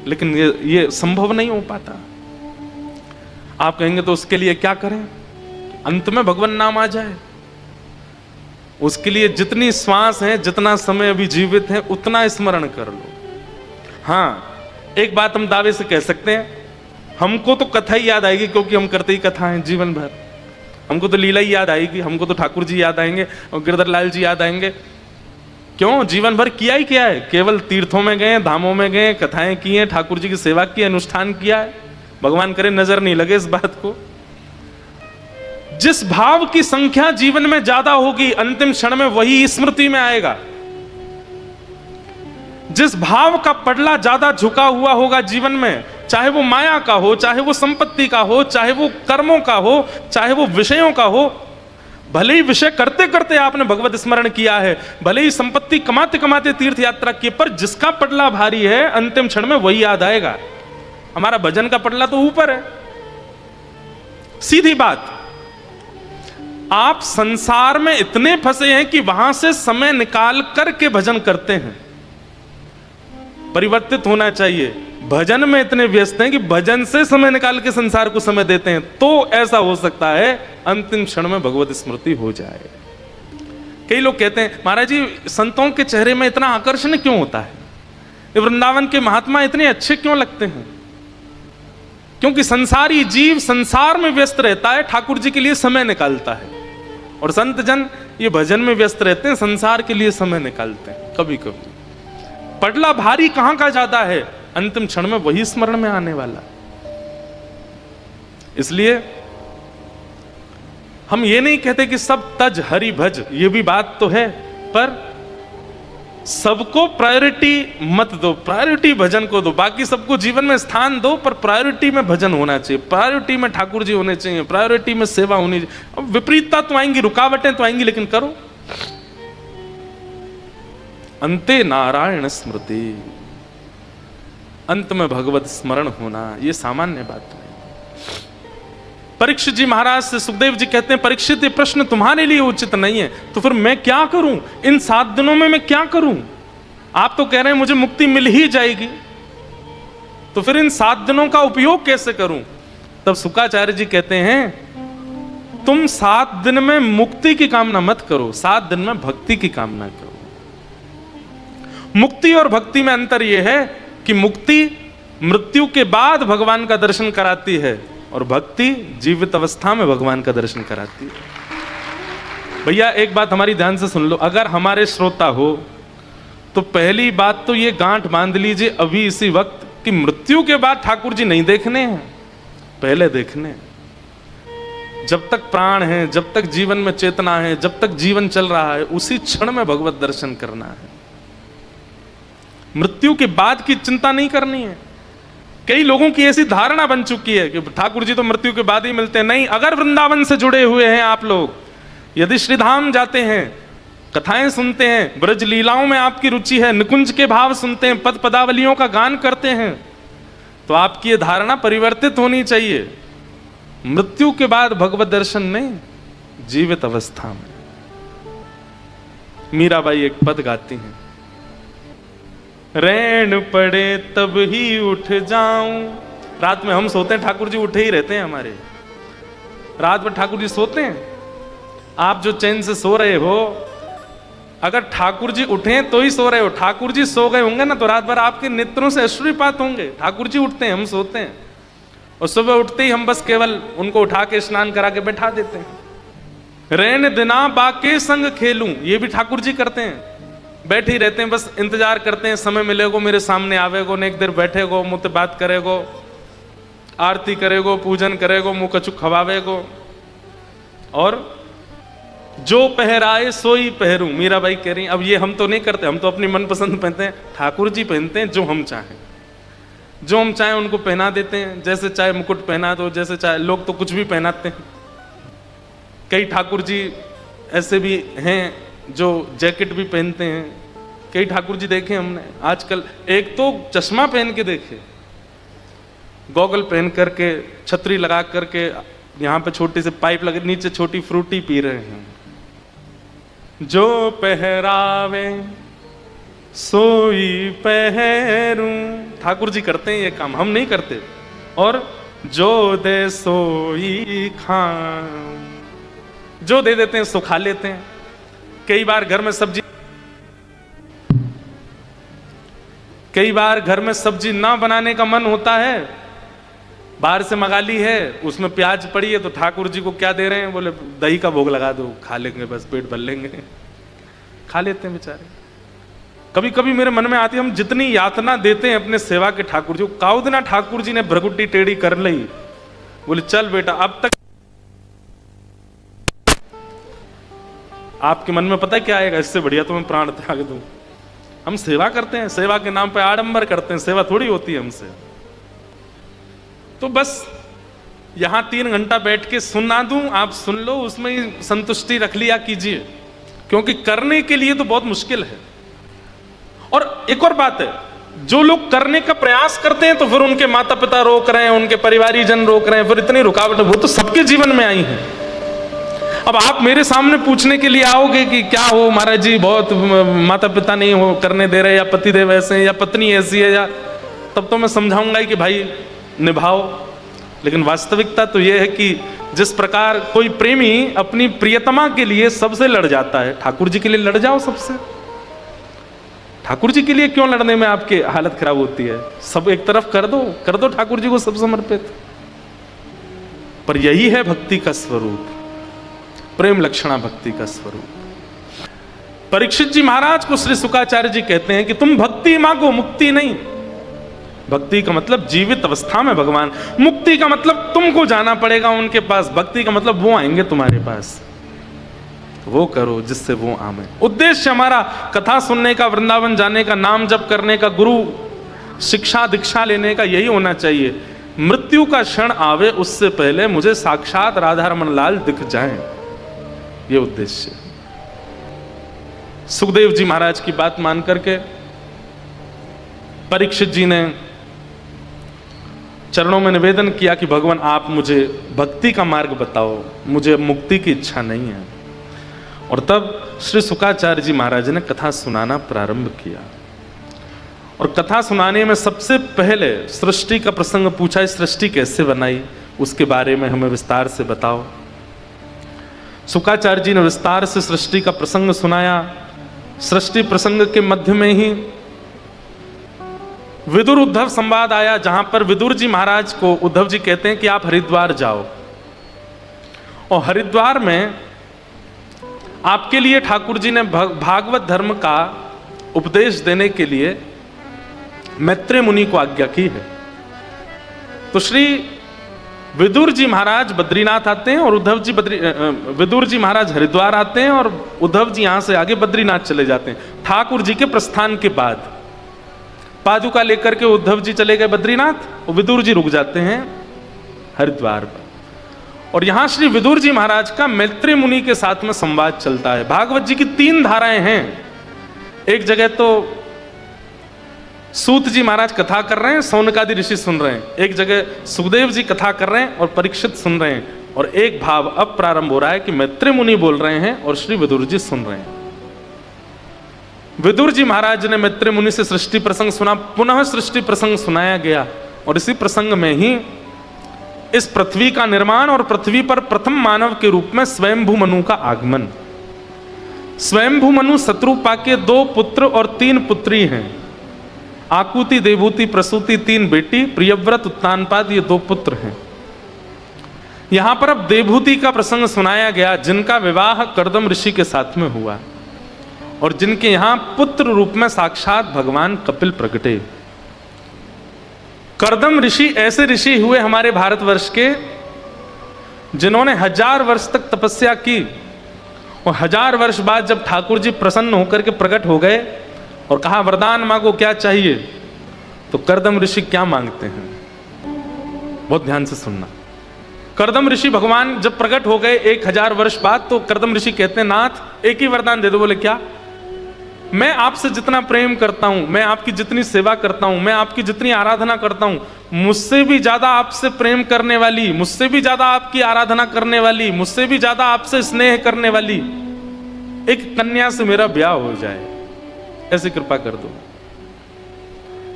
लेकिन ये संभव नहीं हो पाता। आप कहेंगे तो उसके लिए क्या करें, अंत में भगवान नाम आ जाए। उसके लिए जितनी श्वास है, जितना समय अभी जीवित है, उतना स्मरण कर लो। हाँ, एक बात हम दावे से कह सकते हैं, हमको तो कथा ही याद आएगी, क्योंकि हम करते ही कथा हैं जीवन भर। हमको तो लीला ही याद आएगी, हमको तो ठाकुर जी याद आएंगे और गिरधर लाल जी याद आएंगे। क्यों? जीवन भर किया ही क्या है, केवल तीर्थों में गए, धामों में गए, कथाएं की हैं, ठाकुर जी की सेवा की, अनुष्ठान किया है। भगवान करे नजर नहीं लगे इस बात को। जिस भाव की संख्या जीवन में ज्यादा होगी, अंतिम क्षण में वही स्मृति में आएगा। जिस भाव का पटला ज्यादा झुका हुआ होगा जीवन में, चाहे वो माया का हो, चाहे वो संपत्ति का हो, चाहे वो कर्मों का हो, चाहे वो विषयों का हो, भले ही विषय करते करते आपने भगवत स्मरण किया है, भले ही संपत्ति कमाते कमाते तीर्थ यात्रा की, पर जिसका पटला भारी है अंतिम क्षण में वही याद आएगा। हमारा भजन का पटला तो ऊपर है। सीधी बात, आप संसार में इतने फंसे हैं कि वहां से समय निकाल करके भजन करते हैं। परिवर्तित होना चाहिए। भजन में इतने व्यस्त हैं कि भजन से समय निकाल के संसार को समय देते हैं, तो ऐसा हो सकता है अंतिम क्षण में भगवत स्मृति हो जाए। कई लोग कहते हैं महाराज जी संतों के चेहरे में इतना आकर्षण क्यों होता है, ये वृंदावन के महात्मा इतने अच्छे क्यों लगते हैं? क्योंकि संसारी जीव संसार में व्यस्त रहता है, ठाकुर जी के लिए समय निकालता है, और संत जन ये भजन में व्यस्त रहते हैं, संसार के लिए समय निकालते हैं। कभी कभी पटला भारी कहां का ज्यादा है, अंतिम क्षण में वही स्मरण में आने वाला। इसलिए हम ये नहीं कहते कि सब तज हरि भज, ये भी बात तो है, पर सबको प्रायोरिटी मत दो, प्रायोरिटी भजन को दो। बाकी सबको जीवन में स्थान दो, पर प्रायोरिटी में भजन होना चाहिए, प्रायोरिटी में ठाकुर जी होने चाहिए, प्रायोरिटी में सेवा होनी चाहिए। अब विपरीतता तो आएंगी, रुकावटें तो आएंगी, लेकिन करो। अंते नारायण स्मृति, अंत में भगवत स्मरण होना, यह सामान्य बात नहीं। परीक्षित जी महाराज से सुखदेव जी कहते हैं, परीक्षित ये प्रश्न तुम्हारे लिए उचित नहीं है, तो फिर मैं क्या करूं, इन 7 दिनों में मैं क्या करूं? आप तो कह रहे हैं मुझे मुक्ति मिल ही जाएगी, तो फिर इन 7 दिनों का उपयोग कैसे करूं? तब शुक्राचार्य जी कहते हैं, तुम 7 दिन में मुक्ति की कामना मत करो, 7 दिन में भक्ति की कामना करो। मुक्ति और भक्ति में अंतर यह है कि मुक्ति मृत्यु के बाद भगवान का दर्शन कराती है, और भक्ति जीवित अवस्था में भगवान का दर्शन कराती है। भैया एक बात हमारी ध्यान से सुन लो, अगर हमारे श्रोता हो तो पहली बात तो ये गांठ बांध लीजिए अभी इसी वक्त कि मृत्यु के बाद ठाकुर जी नहीं देखने हैं, पहले देखने हैं। जब तक प्राण है, जब तक जीवन में चेतना है, जब तक जीवन चल रहा है, उसी क्षण में भगवत दर्शन करना है। मृत्यु के बाद की चिंता नहीं करनी है। कई लोगों की ऐसी धारणा बन चुकी है कि ठाकुर जी तो मृत्यु के बाद ही मिलते हैं। नहीं, अगर वृंदावन से जुड़े हुए हैं आप लोग, यदि श्रीधाम जाते हैं, कथाएं सुनते हैं, ब्रज लीलाओं में आपकी रुचि है, निकुंज के भाव सुनते हैं, पद पदावलियों का गान करते हैं, तो आपकी ये धारणा परिवर्तित होनी चाहिए। मृत्यु के बाद भगवत दर्शन नहीं, जीवित अवस्था में। मीराबाई एक पद गाती हैं, रैन पड़े तब ही उठ जाऊं। रात में हम सोते हैं, ठाकुर जी उठे ही रहते हैं हमारे। रात में ठाकुर जी सोते हैं। आप जो चैन से सो रहे हो, अगर ठाकुर जी उठे तो ही सो रहे हो। ठाकुर जी सो गए होंगे ना तो रात भर आपके नेत्रों से अश्रुपात होंगे। ठाकुर जी उठते हैं, हम सोते हैं, और सुबह उठते ही हम बस केवल उनको उठा के स्नान करा के बैठा देते हैं। रैन दिना बाके संग खेलूं, ये भी ठाकुर जी करते हैं। बैठे ही रहते हैं, बस इंतजार करते हैं, समय मिलेगो मेरे सामने आवेगो, ने एक देर बैठेगो, मुझसे बात करेगो, आरती करेगो, पूजन करेगो, मुंह कछु खवावेगो। और जो पहराए सोई पहरूं, मीराबाई कह रही, अब ये हम तो नहीं करते, हम तो अपनी मनपसंद पहनते हैं। ठाकुर जी पहनते हैं जो हम चाहें, जो हम चाहें उनको पहना देते हैं। जैसे चाहे मुकुट पहना दो, जैसे चाहे, लोग तो कुछ भी पहनाते हैं। कई ठाकुर जी ऐसे भी हैं जो जैकेट भी पहनते हैं। कई ठाकुर जी देखे हमने आजकल, एक तो चश्मा पहन के देखे, गॉगल पहन करके, छतरी लगा करके, यहाँ पे छोटी सी पाइप लगे, नीचे छोटी फ्रूटी पी रहे हैं। जो पहरावे सोई पहरूं, ठाकुर जी करते हैं ये काम, हम नहीं करते। और जो दे सोई खाऊं, जो दे देते हैं सो खा लेते हैं। कई बार घर में सब्जी ना बनाने का मन होता है, बाहर से मंगा ली है, उसमें प्याज पड़ी है, तो ठाकुर जी को क्या दे रहे हैं, बोले दही का भोग लगा दो, खा लेंगे, बस पेट भर लेंगे। खा लेते हैं बेचारे। कभी कभी मेरे मन में आती है, हम जितनी यातना देते हैं अपने सेवा के ठाकुर जी को, काउदना ठाकुर जी ने भ्रगुटी टेढ़ी कर ली, बोले चल बेटा अब तक। आपके मन में पता है क्या आएगा, इससे बढ़िया तो मैं प्राण त्याग दूं। हम सेवा करते हैं, सेवा के नाम पे आडंबर करते हैं, सेवा थोड़ी होती है हमसे। तो बस यहां 3 घंटा बैठ के सुना दूं, आप सुन लो, उसमें ही संतुष्टि रख लिया कीजिए, क्योंकि करने के लिए तो बहुत मुश्किल है। और एक और बात है, जो लोग करने का प्रयास करते हैं तो फिर उनके माता पिता रोक रहे हैं, उनके परिवारी जन रोक रहे हैं, फिर इतनी रुकावटें, वो तो सबके जीवन में आई हैं। अब आप मेरे सामने पूछने के लिए आओगे कि क्या हो महाराज जी, बहुत माता पिता नहीं हो करने दे रहे, या पतिदेव ऐसे हैं, या पत्नी ऐसी है, या, तब तो मैं समझाऊंगा कि भाई निभाओ। लेकिन वास्तविकता तो यह है कि जिस प्रकार कोई प्रेमी अपनी प्रियतमा के लिए सबसे लड़ जाता है, ठाकुर जी के लिए लड़ जाओ सबसे। ठाकुर जी के लिए क्यों लड़ने में आपकी हालत खराब होती है? सब एक तरफ कर दो ठाकुर जी को सब समर्पित। पर यही है भक्ति का स्वरूप, प्रेम लक्षणा भक्ति का स्वरूप। परीक्षित जी महाराज को श्री शुकाचार्य जी कहते हैं कि तुम भक्ति मांगो, मुक्ति नहीं। भक्ति का मतलब जीवित अवस्था में भगवान, मुक्ति का मतलब तुमको जाना पड़ेगा उनके पास, भक्ति का मतलब वो आएंगे तुम्हारे पास। वो करो जिससे वो आवे। उद्देश्य हमारा कथा सुनने का, वृंदावन जाने का, नाम जप करने का, गुरु शिक्षा दीक्षा लेने का यही होना चाहिए। मृत्यु का क्षण आवे उससे पहले मुझे साक्षात राधा रमन लाल दिख जाएं, ये उद्देश्य। सुखदेव जी महाराज की बात मान करके परीक्षित जी ने चरणों में निवेदन किया कि भगवान आप मुझे भक्ति का मार्ग बताओ, मुझे मुक्ति की इच्छा नहीं है। और तब श्री शुकाचार्य जी महाराज ने कथा सुनाना प्रारंभ किया। और कथा सुनाने में सबसे पहले सृष्टि का प्रसंग पूछा, सृष्टि कैसे बनाई, उसके बारे में हमें विस्तार से बताओ। शुकाचार्य जी ने विस्तार से सृष्टि का प्रसंग सुनाया। सृष्टि प्रसंग के मध्य में ही विदुर उद्धव संवाद आया, जहां पर विदुर जी महाराज को उद्धव जी कहते हैं कि आप हरिद्वार जाओ, और हरिद्वार में आपके लिए ठाकुर जी ने भागवत धर्म का उपदेश देने के लिए मैत्रेय मुनि को आज्ञा की है। तो श्री विदुर जी महाराज बद्रीनाथ आते हैं और विदुर जी महाराज हरिद्वार आते हैं, और उद्धव जी यहां से आगे बद्रीनाथ चले जाते हैं। ठाकुर जी के प्रस्थान के बाद पादुका लेकर के उद्धव जी चले गए बद्रीनाथ, और विदुर जी रुक जाते हैं हरिद्वार पर। और यहां श्री विदुर जी महाराज का मैत्रेय मुनि के साथ में संवाद चलता है। भागवत जी की 3 धाराएं हैं। एक जगह तो सूत जी महाराज कथा कर रहे हैं, सौनकादि ऋषि सुन रहे हैं। एक जगह सुखदेव जी कथा कर रहे हैं और परीक्षित सुन रहे हैं। और एक भाव अब प्रारंभ हो रहा है कि मैत्री मुनि बोल रहे हैं और श्री विदुर जी सुन रहे हैं। विदुर जी महाराज ने मैत्री मुनि से सृष्टि प्रसंग सुना, पुनः सृष्टि प्रसंग सुनाया गया। और इसी प्रसंग में ही इस पृथ्वी का निर्माण और पृथ्वी पर प्रथम मानव के रूप में स्वयंभू मनु का आगमन। स्वयंभू मनु शत्रुपा के 2 पुत्र और 3 पुत्री हैं। आकुति, देवूति, प्रसूति 3 बेटी, प्रियव्रत, उत्तानपाद ये 2 पुत्र हैं। यहां पर अब देवभूति का प्रसंग सुनाया गया, जिनका विवाह कर्दम ऋषि के साथ में हुआ और जिनके यहां पुत्र रूप में साक्षात भगवान कपिल प्रगटे। कर्दम ऋषि ऐसे ऋषि हुए हमारे भारतवर्ष के जिन्होंने 1000 वर्ष तक तपस्या की और 1000 वर्ष बाद जब ठाकुर जी प्रसन्न होकर के प्रकट हो गए और कहा वरदान मांगो क्या चाहिए, तो कर्दम ऋषि क्या मांगते हैं, बहुत ध्यान से सुनना। कर्दम ऋषि भगवान जब प्रकट हो गए 1000 वर्ष बाद, तो कर्दम ऋषि कहते हैं नाथ एक ही वरदान दे दो। बोले क्या? मैं आपसे जितना प्रेम करता हूं, मैं आपकी जितनी सेवा करता हूं, मैं आपकी जितनी आराधना करता हूं, मुझसे भी ज्यादा आपसे प्रेम करने वाली, मुझसे भी ज्यादा आपकी आराधना करने वाली, मुझसे भी ज्यादा आपसे स्नेह करने वाली एक कन्या से मेरा ब्याह हो जाए, ऐसी कृपा कर दो।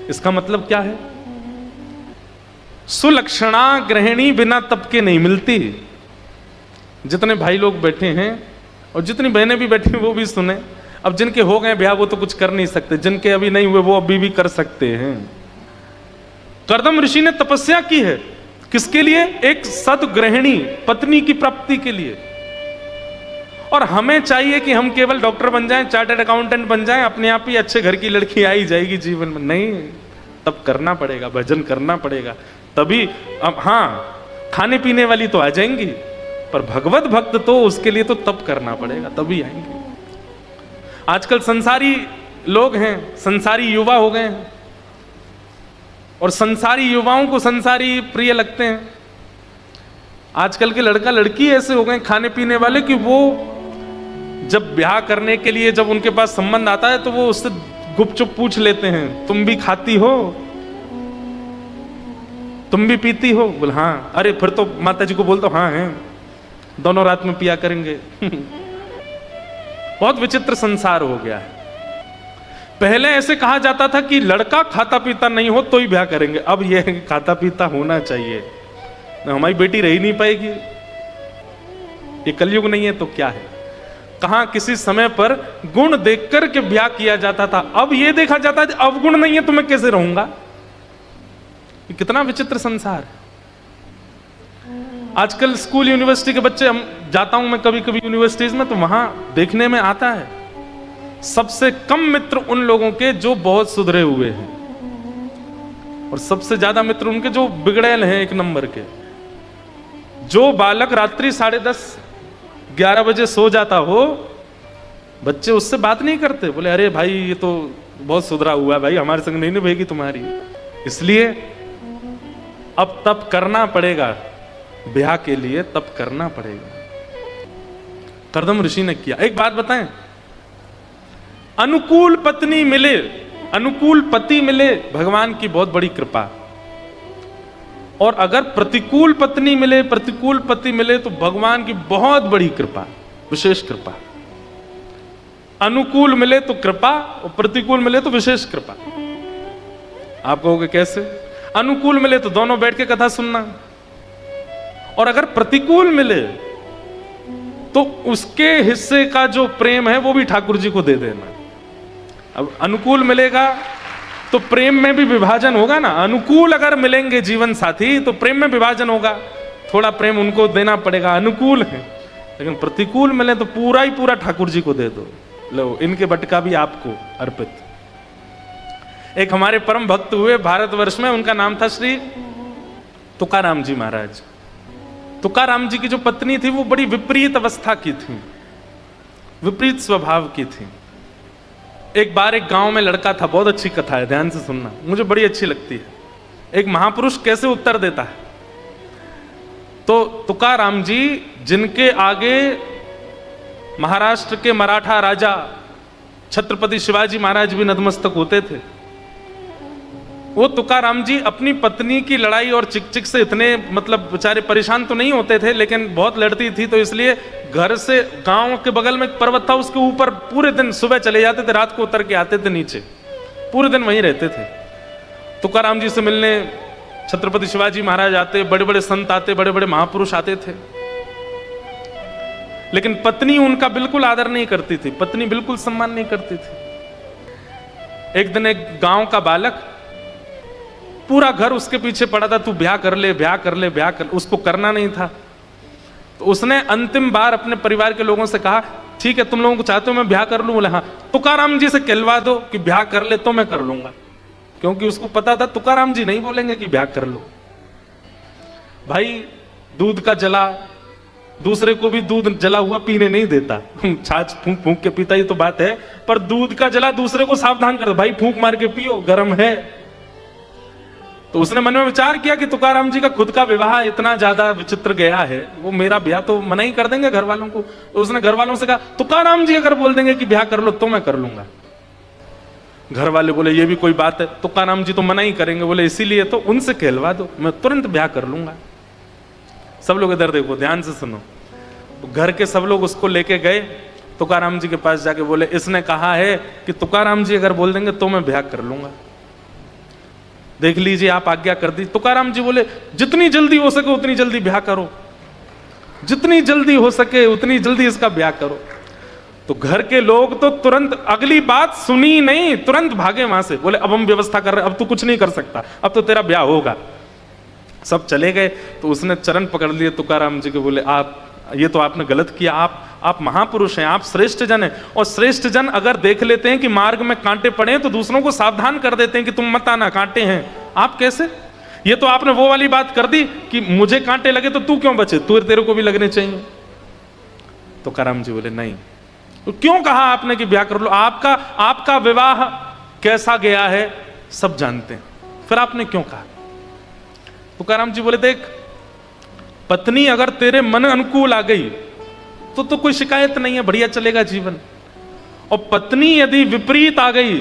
इसका मतलब क्या है? सुलक्षणा गृहिणी बिना तप के नहीं मिलती। जितने भाई लोग बैठे हैं और जितनी बहनें भी बैठी हैं वो भी सुने। अब जिनके हो गए ब्याह वो तो कुछ कर नहीं सकते, जिनके अभी नहीं हुए वो अभी भी कर सकते हैं। कर्दम ऋषि ने तपस्या की है किसके लिए? एक सद्गृहिणी पत्नी की प्राप्ति के लिए। और हमें चाहिए कि हम केवल डॉक्टर बन जाएं, चार्टर्ड अकाउंटेंट बन जाएं, अपने आप ही अच्छे घर की लड़की आई जाएगी जीवन में। नहीं, तब करना पड़ेगा, भजन करना पड़ेगा, तभी। अब हाँ, खाने पीने वाली तो आ जाएंगी, पर भगवत भक्त तो उसके लिए तो तप करना पड़ेगा, तभी आएंगे। आजकल संसारी लोग हैं, संसारी युवा हो गए हैं और संसारी युवाओं को संसारी प्रिय लगते हैं। आजकल के लड़का लड़की ऐसे हो गए खाने पीने वाले कि वो जब ब्याह करने के लिए जब उनके पास संबंध आता है तो वो उससे गुपचुप पूछ लेते हैं, तुम भी खाती हो, तुम भी पीती हो? बोल हाँ। अरे फिर तो माता जी को बोल दो हाँ है, दोनों रात में पिया करेंगे। बहुत विचित्र संसार हो गया है। पहले ऐसे कहा जाता था कि लड़का खाता पीता नहीं हो तो ही ब्याह करेंगे, अब यह खाता पीता होना चाहिए, हमारी बेटी रह ही नहीं पाएगी। ये कलयुग नहीं है तो क्या है? कहां किसी समय पर गुण देख कर के ब्याह किया जाता था, अब यह देखा जाता है अब गुण नहीं है तो मैं कैसे रहूंगा। ये कितना विचित्र संसार है। आजकल स्कूल यूनिवर्सिटी के बच्चे, हम जाता हूं मैं कभी कभी यूनिवर्सिटीज में, तो वहां देखने में आता है सबसे कम मित्र उन लोगों के जो बहुत सुधरे हुए हैं और सबसे ज्यादा मित्र उनके जो बिगड़ैल हैं, 1 नंबर के। जो बालक रात्रि 10:30 11 बजे सो जाता हो, बच्चे उससे बात नहीं करते, बोले अरे भाई ये तो बहुत सुधरा हुआ है भाई, हमारे संग नहीं निभेगी तुम्हारी। इसलिए अब तप करना पड़ेगा, ब्याह के लिए तप करना पड़ेगा। कर्दम ऋषि ने किया। एक बात बताएं, अनुकूल पत्नी मिले, अनुकूल पति मिले, भगवान की बहुत बड़ी कृपा। और अगर प्रतिकूल पत्नी मिले, प्रतिकूल पति मिले, तो भगवान की बहुत बड़ी कृपा, विशेष कृपा। अनुकूल मिले तो कृपा और प्रतिकूल मिले तो विशेष कृपा। आप कहोगे कैसे? अनुकूल मिले तो दोनों बैठ के कथा सुनना, और अगर प्रतिकूल मिले तो उसके हिस्से का जो प्रेम है वो भी ठाकुर जी को दे देना। अब अनुकूल मिलेगा तो प्रेम में भी विभाजन होगा ना। अनुकूल अगर मिलेंगे जीवन साथी तो प्रेम में विभाजन होगा, थोड़ा प्रेम उनको देना पड़ेगा, अनुकूल है। लेकिन प्रतिकूल मिले तो पूरा ही पूरा ठाकुर जी को दे दो, लो इनके बटका भी आपको अर्पित। एक हमारे परम भक्त हुए भारतवर्ष में, उनका नाम था श्री तुकाराम जी महाराज। तुकाराम जी की जो पत्नी थी वो बड़ी विपरीत अवस्था की थी, विपरीत स्वभाव की थी। एक बार एक गांव में लड़का था, बहुत अच्छी कथा है, ध्यान से सुनना, मुझे बड़ी अच्छी लगती है। एक महापुरुष कैसे उत्तर देता है। तो तुकाराम जी, जिनके आगे महाराष्ट्र के मराठा राजा छत्रपति शिवाजी महाराज भी नतमस्तक होते थे, वो तुकाराम जी अपनी पत्नी की लड़ाई और चिक चिक से इतने मतलब बेचारे परेशान तो नहीं होते थे, लेकिन बहुत लड़ती थी, तो इसलिए घर से गांव के बगल में एक पर्वत था, उसके ऊपर पूरे दिन सुबह चले जाते थे, रात को उतर के आते थे नीचे, पूरे दिन वहीं रहते थे। तुकाराम जी से मिलने छत्रपति शिवाजी महाराज आते, बड़े बड़े संत आते, बड़े बड़े महापुरुष आते थे, लेकिन पत्नी उनका बिल्कुल आदर नहीं करती थी, पत्नी बिल्कुल सम्मान नहीं करती थी। एक दिन एक गांव का बालक, पूरा घर उसके पीछे पड़ा था, तू ब्याह कर ले, ब्याह कर ले, ब्याह कर, उसको करना नहीं था। तो उसने अंतिम बार अपने परिवार के लोगों से कहा, ठीक है तुम लोगों को चाहते हो मैं ब्याह कर लूं? बोले हाँ। तुकाराम जी से कहलवा दो कि ब्याह कर ले तो मैं कर लूंगा, क्योंकि उसको पता था तुकाराम जी नहीं बोलेंगे कि ब्याह कर लो। भाई दूध का जला, दूसरे को भी दूध जला हुआ पीने नहीं देता, छाछ फूंक फूंक के पीता, ही तो बात है, पर दूध का जला दूसरे को सावधान कर दो, भाई फूंक मार के पियो, गर्म है। तो उसने मन में विचार किया कि तुकाराम जी का खुद का विवाह इतना ज्यादा विचित्र गया है, वो मेरा ब्याह तो मना ही कर देंगे घर वालों को। तो उसने घर वालों से कहा, तुकाराम जी अगर बोल देंगे कि ब्याह कर लो तो मैं कर लूंगा। घर वाले बोले ये भी कोई बात है, तुकाराम जी तो मना ही करेंगे। बोले इसीलिए तो उनसे कहलवा दो, मैं तुरंत ब्याह कर लूंगा। सब लोग इधर देखो, ध्यान से सुनो। तो घर के सब लोग उसको लेके गए तुकाराम जी के पास, जाके बोले इसने कहा है कि तुकाराम जी अगर बोल देंगे तो मैं ब्याह कर लूंगा, देख लीजिए आप आज्ञा कर दी। तुकाराम जी बोले जितनी जल्दी हो सके उतनी जल्दी ब्याह करो, जितनी जल्दी हो सके उतनी जल्दी इसका ब्याह करो। तो घर के लोग तो तुरंत, अगली बात सुनी नहीं, तुरंत भागे वहां से, बोले अब हम व्यवस्था कर रहे हैं, अब तू कुछ नहीं कर सकता, अब तो तेरा ब्याह होगा। सब चले गए। तो उसने चरण पकड़ लिए तुकाराम जी के, बोले आप ये तो आपने गलत किया, आप महापुरुष हैं, आप श्रेष्ठ जन हैं, और श्रेष्ठ जन अगर देख लेते हैं कि मार्ग में कांटे पड़े तो दूसरों को सावधान कर देते हैं कि तुम मत आना, कांटे हैं। आप कैसे, ये तो आपने वो वाली बात कर दी कि मुझे कांटे लगे तो तू क्यों बचे, तू तेरे को भी लगने चाहिए। तुकाराम जी बोले नहीं। तो क्यों कहा आपने कि ब्याह कर लो, आपका विवाह कैसा गया है सब जानते हैं, फिर आपने क्यों कहा? तुकाराम जी बोले देख, पत्नी अगर तेरे मन अनुकूल आ गई तो कोई शिकायत नहीं है, बढ़िया चलेगा जीवन। और पत्नी यदि विपरीत आ गई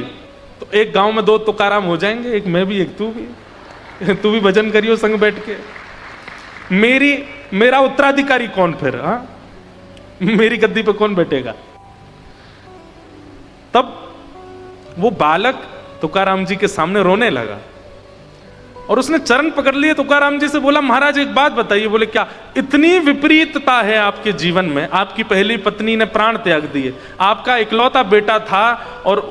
तो एक गांव में दो तुकाराम हो जाएंगे, एक मैं भी एक तू भी भजन करियो संग बैठ के। मेरा उत्तराधिकारी कौन फिर? हाँ, मेरी गद्दी पे कौन बैठेगा? तब वो बालक तुकाराम जी के सामने रोने लगा और उसने चरण पकड़ लिए, तुकाराम जी से बोला महाराज एक बात बताइए। बोले क्या? इतनी विपरीतता है आपके जीवन में, आपकी पहली पत्नी ने प्राण त्याग दिए, आपका इकलौता बेटा था और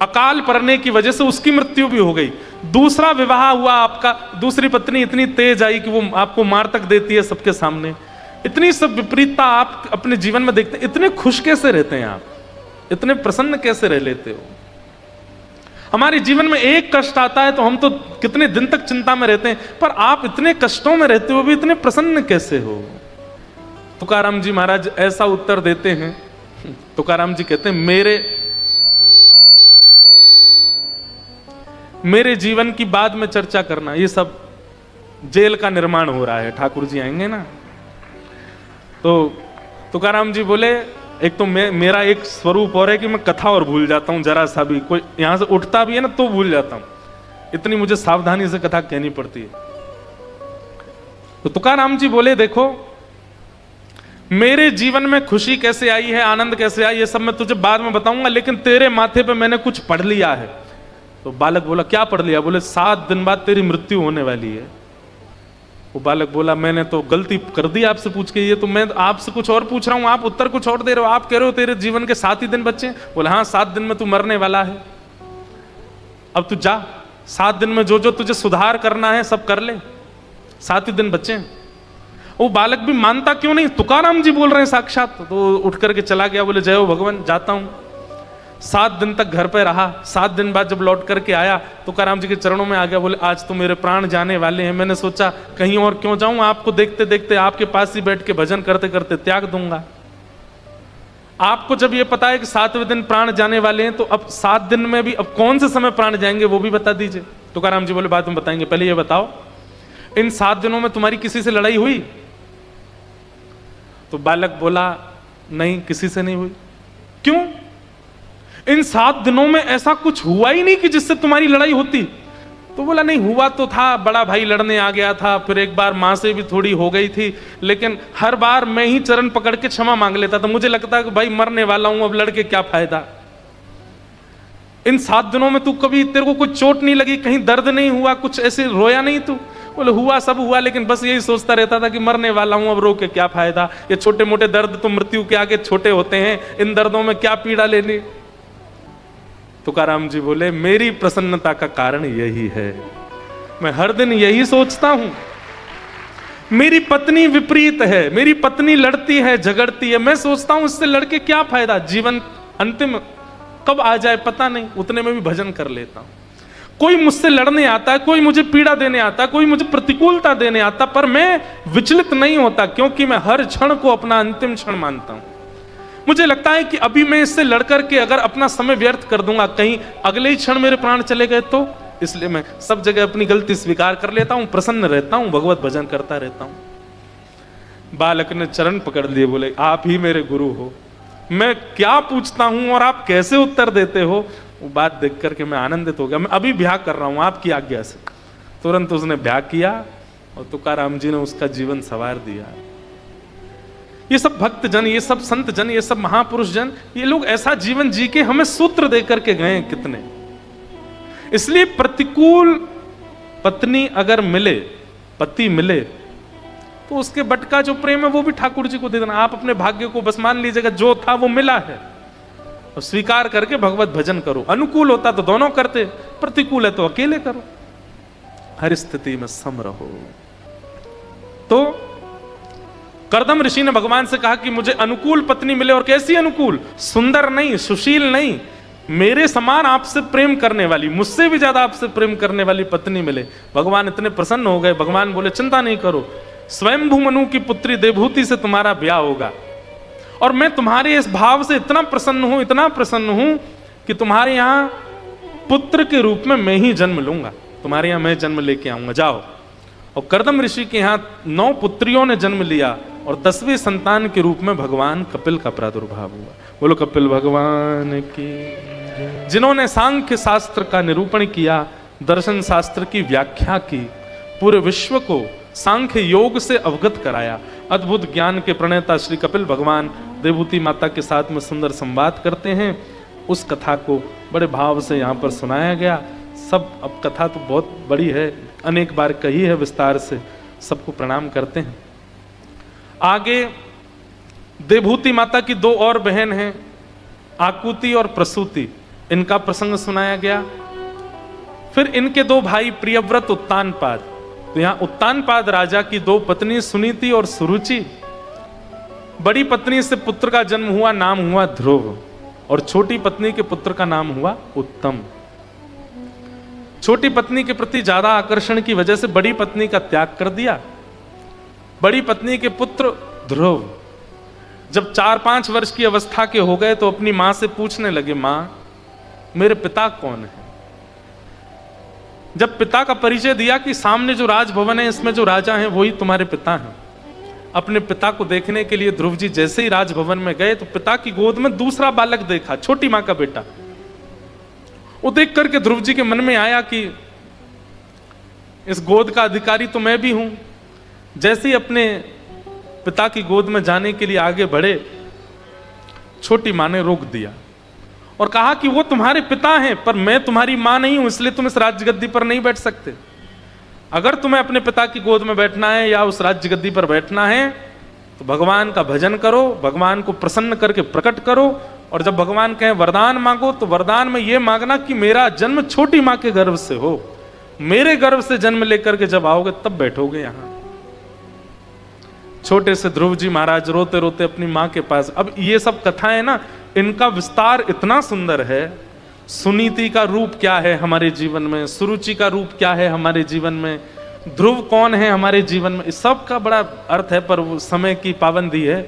अकाल पड़ने की वजह से उसकी मृत्यु भी हो गई, दूसरा विवाह हुआ आपका, दूसरी पत्नी इतनी तेज आई कि वो आपको मार तक देती है सबके सामने, इतनी सब विपरीतता आप अपने जीवन में देखते हैं, इतने खुश कैसे रहते हैं आप, इतने प्रसन्न कैसे रह लेते हो? हमारे जीवन में एक कष्ट आता है तो हम तो कितने दिन तक चिंता में रहते हैं, पर आप इतने कष्टों में रहते हो भी इतने प्रसन्न कैसे हो? तुकाराम जी महाराज ऐसा उत्तर देते हैं। तुकाराम जी कहते हैं मेरे जीवन की बाद में चर्चा करना, ये सब जेल का निर्माण हो रहा है, ठाकुर जी आएंगे ना। तो तुकाराम जी बोले एक तो मेरा एक स्वरूप और है कि मैं कथा और भूल जाता हूं, जरा सा भी कोई यहां से उठता भी है ना तो भूल जाता हूं, इतनी मुझे सावधानी से कथा कहनी पड़ती है। तो तुकाराम जी बोले देखो, मेरे जीवन में खुशी कैसे आई है, आनंद कैसे आई, ये सब मैं तुझे बाद में बताऊंगा, लेकिन तेरे माथे पे मैंने कुछ पढ़ लिया है। तो बालक बोला क्या पढ़ लिया? बोले 7 दिन बाद तेरी मृत्यु होने वाली है। वो बालक बोला मैंने तो गलती कर दी आपसे पूछ के, ये तो मैं आपसे कुछ और पूछ रहा हूं, आप उत्तर कुछ और दे रहे हो, आप कह रहे हो तेरे जीवन के 7 ही दिन बचे। बोला हाँ 7 दिन में तू मरने वाला है, अब तू जा, 7 दिन में जो जो तुझे सुधार करना है सब कर ले, 7 ही दिन बचे। वो बालक भी मानता क्यों नहीं, तुकाराम जी बोल रहे हैं साक्षात, तो उठ करके चला गया, बोले जय हो भगवान जाता हूं। 7 दिन तक घर पे रहा, 7 दिन बाद जब लौट करके आया तुकाराम जी के चरणों में आ गया, बोले आज तो मेरे प्राण जाने वाले हैं, मैंने सोचा कहीं और क्यों जाऊं, आपको देखते देखते आपके पास ही बैठ के भजन करते करते त्याग दूंगा। आपको जब ये पता है कि 7वें दिन प्राण जाने वाले हैं, तो अब 7 दिन में भी अब कौन से समय प्राण जाएंगे वो भी बता दीजिए। तुकाराम जी बोले बाद में बताएंगे, पहले ये बताओ इन 7 दिनों में तुम्हारी किसी से लड़ाई हुई? तो बालक बोला नहीं किसी से नहीं हुई। क्यों? इन 7 दिनों में ऐसा कुछ हुआ ही नहीं कि जिससे तुम्हारी लड़ाई होती। तो बोला नहीं, हुआ तो था, बड़ा भाई लड़ने आ गया था, फिर एक बार माँ से भी थोड़ी हो गई थी, लेकिन हर बार मैं ही चरण पकड़ के क्षमा मांग लेता था। मुझे लगता कि भाई मरने वाला हूं, अब लड़के क्या फायदा। इन 7 दिनों में तू कभी, तेरे को कुछ चोट नहीं लगी, कहीं दर्द नहीं हुआ, कुछ ऐसे रोया नहीं तू? बोले हुआ, सब हुआ, लेकिन बस यही सोचता रहता था कि मरने वाला हूं, अब रो के क्या फायदा। ये छोटे मोटे दर्द तो मृत्यु के आगे छोटे होते हैं, इन दर्दों में क्या पीड़ा लेनी। तुकाराम जी बोले मेरी प्रसन्नता का कारण यही है, मैं हर दिन यही सोचता हूं। मेरी पत्नी विपरीत है, मेरी पत्नी लड़ती है, झगड़ती है, मैं सोचता हूं इससे लड़के क्या फायदा, जीवन अंतिम कब आ जाए पता नहीं, उतने में भी भजन कर लेता हूं। कोई मुझसे लड़ने आता है, कोई मुझे पीड़ा देने आता है, कोई मुझे प्रतिकूलता देने आता, पर मैं विचलित नहीं होता, क्योंकि मैं हर क्षण को अपना अंतिम क्षण मानता हूं। मुझे लगता है कि अभी मैं इससे लड़कर के अगर अपना समय व्यर्थ कर दूंगा, कहीं अगले ही क्षण मेरे प्राण चले गए तो, इसलिए मैं सब जगह अपनी गलती स्वीकार कर लेता हूं, प्रसन्न रहता हूं, भगवत भजन करता रहता हूं। बालक ने चरण पकड़ लिए, बोले आप ही मेरे गुरु हो, मैं क्या पूछता हूं और आप कैसे उत्तर देते हो। वो बात देख करके मैं आनंदित हो गया, मैं अभी ब्याह कर रहा हूं आपकी आज्ञा से। तुरंत उसने ब्याह किया और तुकाराम जी ने उसका जीवन संवार दिया। ये सब भक्त जन, ये सब संत जन, ये सब महापुरुष जन, ये लोग ऐसा जीवन जी के हमें सूत्र दे करके गए कितने। इसलिए प्रतिकूल पत्नी अगर मिले, पति मिले, तो उसके बट का जो प्रेम है वो भी ठाकुर जी को दे देना। आप अपने भाग्य को बस मान लीजिएगा, जो था वो मिला है, और स्वीकार करके भगवत भजन करो। अनुकूल होता तो दोनों करते, प्रतिकूल है तो अकेले करो, हर स्थिति में सम रहो। तो कर्दम ऋषि ने भगवान से कहा कि मुझे अनुकूल पत्नी मिले, और कैसी अनुकूल, सुंदर नहीं, सुशील नहीं, मेरे समान आपसे प्रेम करने वाली, मुझसे भी ज्यादा आपसे प्रेम करने वाली पत्नी मिले। भगवान इतने प्रसन्न हो गए, भगवान बोले चिंता नहीं करो, स्वयंभू मनु की पुत्री देवहूति से तुम्हारा ब्याह होगा, और मैं तुम्हारे इस भाव से इतना प्रसन्न हूं, इतना प्रसन्न हूं कि तुम्हारे यहां पुत्र के रूप में मैं ही जन्म लूंगा, तुम्हारे यहां मैं जन्म लेके आऊंगा, जाओ। और कर्दम ऋषि के यहां 9 पुत्रियों ने जन्म लिया, और 10वें संतान के रूप में भगवान कपिल का प्रादुर्भाव हुआ। बोलो कपिल भगवान की। जिन्होंने सांख्य शास्त्र का निरूपण किया, दर्शन शास्त्र की व्याख्या की, पूरे विश्व को सांख्य योग से अवगत कराया। अद्भुत ज्ञान के प्रणेता श्री कपिल भगवान देवहूति माता के साथ में सुंदर संवाद करते हैं। उस कथा को बड़े भाव से यहाँ पर सुनाया गया। सब, अब कथा तो बहुत बड़ी है, अनेक बार कही है विस्तार से, सबको प्रणाम करते हैं। आगे देवहूति माता की 2 और बहन हैं, आकुति और प्रसूति, इनका प्रसंग सुनाया गया। फिर इनके 2 भाई प्रियव्रत, उत्तानपाद। तो यहां उत्तानपाद राजा की 2 पत्नी सुनीति और सुरुचि। बड़ी पत्नी से पुत्र का जन्म हुआ, नाम हुआ ध्रुव, और छोटी पत्नी के पुत्र का नाम हुआ उत्तम। छोटी पत्नी के प्रति ज्यादा आकर्षण की वजह से बड़ी पत्नी का त्याग कर दिया। बड़ी पत्नी के पुत्र ध्रुव जब 4-5 वर्ष की अवस्था के हो गए तो अपनी मां से पूछने लगे, मां मेरे पिता कौन है। जब पिता का परिचय दिया कि सामने जो राजभवन है इसमें जो राजा हैं वही तुम्हारे पिता हैं। अपने पिता को देखने के लिए ध्रुव जी जैसे ही राजभवन में गए तो पिता की गोद में दूसरा बालक देखा, छोटी मां का बेटा। वो देख करके ध्रुव जी के मन में आया कि इस गोद का अधिकारी तो मैं भी हूं। जैसे ही अपने पिता की गोद में जाने के लिए आगे बढ़े, छोटी मां ने रोक दिया और कहा कि वो तुम्हारे पिता हैं, पर मैं तुम्हारी मां नहीं हूं, इसलिए तुम इस राज्य गद्दी पर नहीं बैठ सकते। अगर तुम्हें अपने पिता की गोद में बैठना है या उस राज्य गद्दी पर बैठना है तो भगवान का भजन करो, भगवान को प्रसन्न करके प्रकट करो, और जब भगवान कहें वरदान मांगो तो वरदान में यह मांगना कि मेरा जन्म छोटी मां के गर्भ से हो, मेरे गर्भ से जन्म लेकर के जब आओगे तब बैठोगे यहां। छोटे से ध्रुव जी महाराज रोते रोते अपनी मां के पास। अब ये सब कथाएं ना, इनका विस्तार इतना सुंदर है। सुनीति का रूप क्या है हमारे जीवन में, सुरुचि का रूप क्या है हमारे जीवन में, ध्रुव कौन है हमारे जीवन में, इस सब का बड़ा अर्थ है, पर वो समय की पाबंदी है,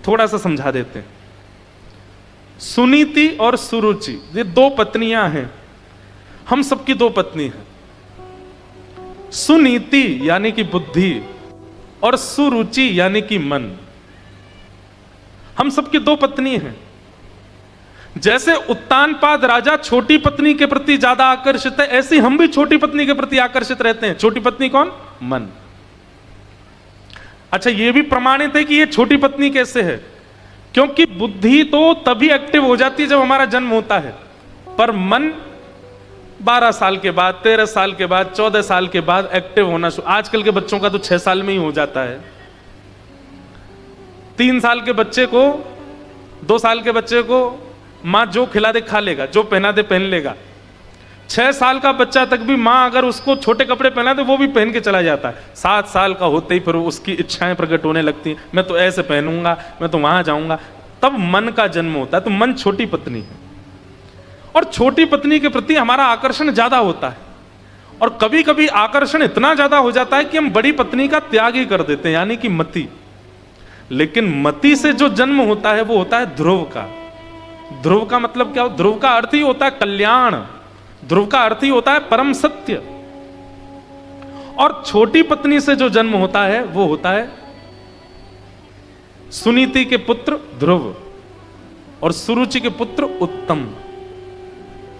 थोड़ा सा समझा देते हैं। सुनीति और सुरुचि ये 2 पत्नियां हैं, हम सबकी 2 पत्नी हैं। सुनीति यानी कि बुद्धि और सुरुचि यानी कि मन, हम सबकी 2 पत्नी हैं। जैसे उत्तानपाद राजा छोटी पत्नी के प्रति ज्यादा आकर्षित है, ऐसे हम भी छोटी पत्नी के प्रति आकर्षित रहते हैं। छोटी पत्नी कौन? मन। अच्छा, यह भी प्रमाणित है कि यह छोटी पत्नी कैसे है, क्योंकि बुद्धि तो तभी एक्टिव हो जाती है जब हमारा जन्म होता है, पर मन 12 साल के बाद, 13 साल के बाद, 14 साल के बाद एक्टिव होना शुरू। आजकल के बच्चों का तो 6 साल में ही हो जाता है। 3 साल के बच्चे को, 2 साल के बच्चे को मां जो खिला दे खा लेगा, जो पहना दे पहन लेगा। 6 साल का बच्चा तक भी मां अगर उसको छोटे कपड़े पहना दे वो भी पहन के चला जाता है। 7 साल का होते ही फिर उसकी इच्छाएं प्रकट होने लगती हैं, मैं तो ऐसे पहनूंगा, मैं तो वहां जाऊंगा। तब मन का जन्म होता है। तो मन छोटी पत्नी है, और छोटी पत्नी के प्रति हमारा आकर्षण ज्यादा होता है। और कभी कभी आकर्षण इतना ज्यादा हो जाता है कि हम बड़ी पत्नी का त्याग ही कर देते हैं, यानी कि मति। लेकिन मति से जो जन्म होता है वो होता है ध्रुव का। ध्रुव का मतलब क्या? ध्रुव का अर्थ ही होता है कल्याण, ध्रुव का अर्थ ही होता है परम सत्य। और छोटी पत्नी से जो जन्म होता है वो होता है सुनीति के पुत्र ध्रुव और सुरुचि के पुत्र उत्तम।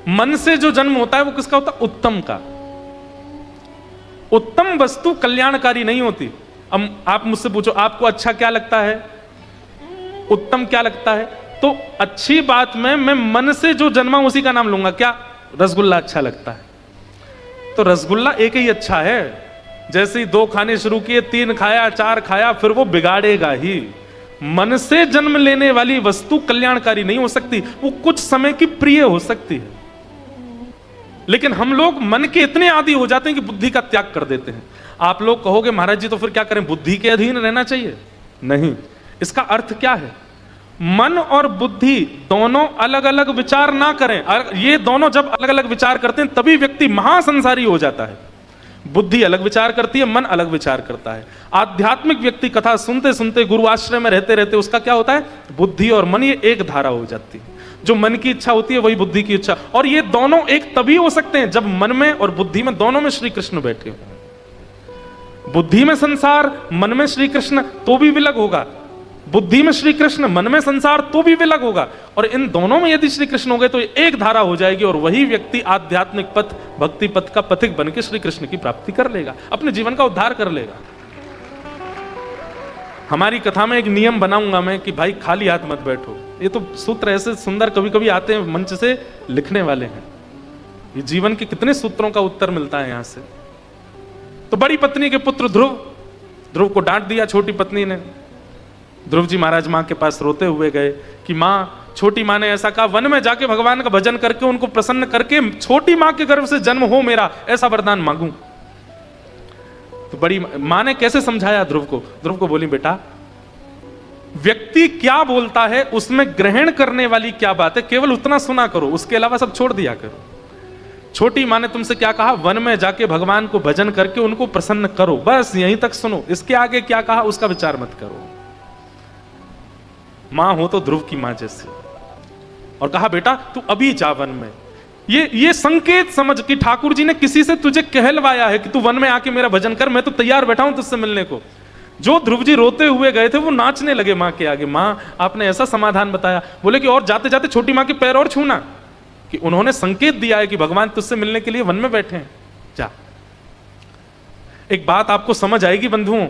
मन से जो जन्म होता है वो किसका होता है? उत्तम का। उत्तम वस्तु कल्याणकारी नहीं होती। अब आप मुझसे पूछो आपको अच्छा क्या लगता है, उत्तम क्या लगता है, तो अच्छी बात में मैं मन से जो जन्मा उसी का नाम लूंगा। क्या? रसगुल्ला अच्छा लगता है, तो रसगुल्ला एक ही अच्छा है। जैसे ही 2 खाने शुरू किए, 3 खाया, 4 खाया, फिर वो बिगाड़ेगा ही। मन से जन्म लेने वाली वस्तु कल्याणकारी नहीं हो सकती, वो कुछ समय की प्रिय हो सकती है। लेकिन हम लोग मन के इतने आदी हो जाते हैं कि बुद्धि का त्याग कर देते हैं। आप लोग कहोगे महाराज जी तो फिर क्या करें, बुद्धि के अधीन रहना चाहिए? नहीं, इसका अर्थ क्या है? मन और बुद्धि दोनों अलग अलग विचार ना करें। ये दोनों जब अलग अलग विचार करते हैं तभी व्यक्ति महासंसारी हो जाता है। बुद्धि अलग विचार करती है, मन अलग विचार करता है। आध्यात्मिक व्यक्ति कथा सुनते सुनते, गुरु आश्रय में रहते रहते उसका क्या होता है? बुद्धि और मन ये एक धारा हो जाती है। जो मन की इच्छा होती है वही बुद्धि की इच्छा। और ये दोनों एक तभी हो सकते हैं जब मन में और बुद्धि में, दोनों में श्री कृष्ण बैठे हो। बुद्धि में संसार, मन में श्री कृष्ण, तो भी विलग होगा। बुद्धि में श्री कृष्ण, मन में संसार, तो भी विलग होगा। और इन दोनों में यदि श्री कृष्ण हो गए तो एक धारा हो जाएगी, और वही व्यक्ति आध्यात्मिक पथ, भक्ति पथ का पथिक बन के श्री कृष्ण की प्राप्ति कर लेगा, अपने जीवन का उद्धार कर लेगा। हमारी कथा में एक नियम बनाऊंगा मैं कि भाई खाली हाथ मत बैठो। ये तो सूत्र ऐसे सुंदर कभी कभी आते हैं मंच से लिखने वाले हैं। ये जीवन के कितने सूत्रों का उत्तर मिलता है यहां से। तो बड़ी पत्नी के पुत्र ध्रुव को डांट दिया छोटी पत्नी ने। ध्रुव जी महाराज मां के पास रोते हुए गए कि मां, छोटी मां ने ऐसा कहा, वन में जाके भगवान का भजन करके उनको प्रसन्न करके छोटी मां के गर्भ से जन्म हो मेरा, ऐसा वरदान मांगू। तो बड़ी मां ने कैसे समझाया ध्रुव को? ध्रुव को बोली, बेटा व्यक्ति क्या बोलता है उसमें ग्रहण करने वाली क्या बात है, केवल उतना सुना करो, उसके अलावा सब छोड़ दिया करो। छोटी मां ने तुमसे क्या कहा? वन में जाके भगवान को भजन करके उनको प्रसन्न करो, बस यहीं तक सुनो। इसके आगे क्या कहा उसका विचार मत करो। मां हो तो ध्रुव की मां जैसी, और कहा बेटा तू अभी जा वन में। ये संकेत समझ कि ठाकुर जी ने किसी से तुझे कहलवाया है कि तू वन में आके मेरा भजन कर, मैं तो तैयार बैठा हूं तुझसे मिलने को। जो ध्रुव जी रोते हुए गए थे वो नाचने लगे मां के आगे। मां आपने ऐसा समाधान बताया, बोले कि और जाते जाते छोटी मां के पैर और छूना, कि उन्होंने संकेत दिया है कि भगवान तुझसे मिलने के लिए वन में बैठे हैं, जा। एक बात आपको समझ आएगी बंधुओं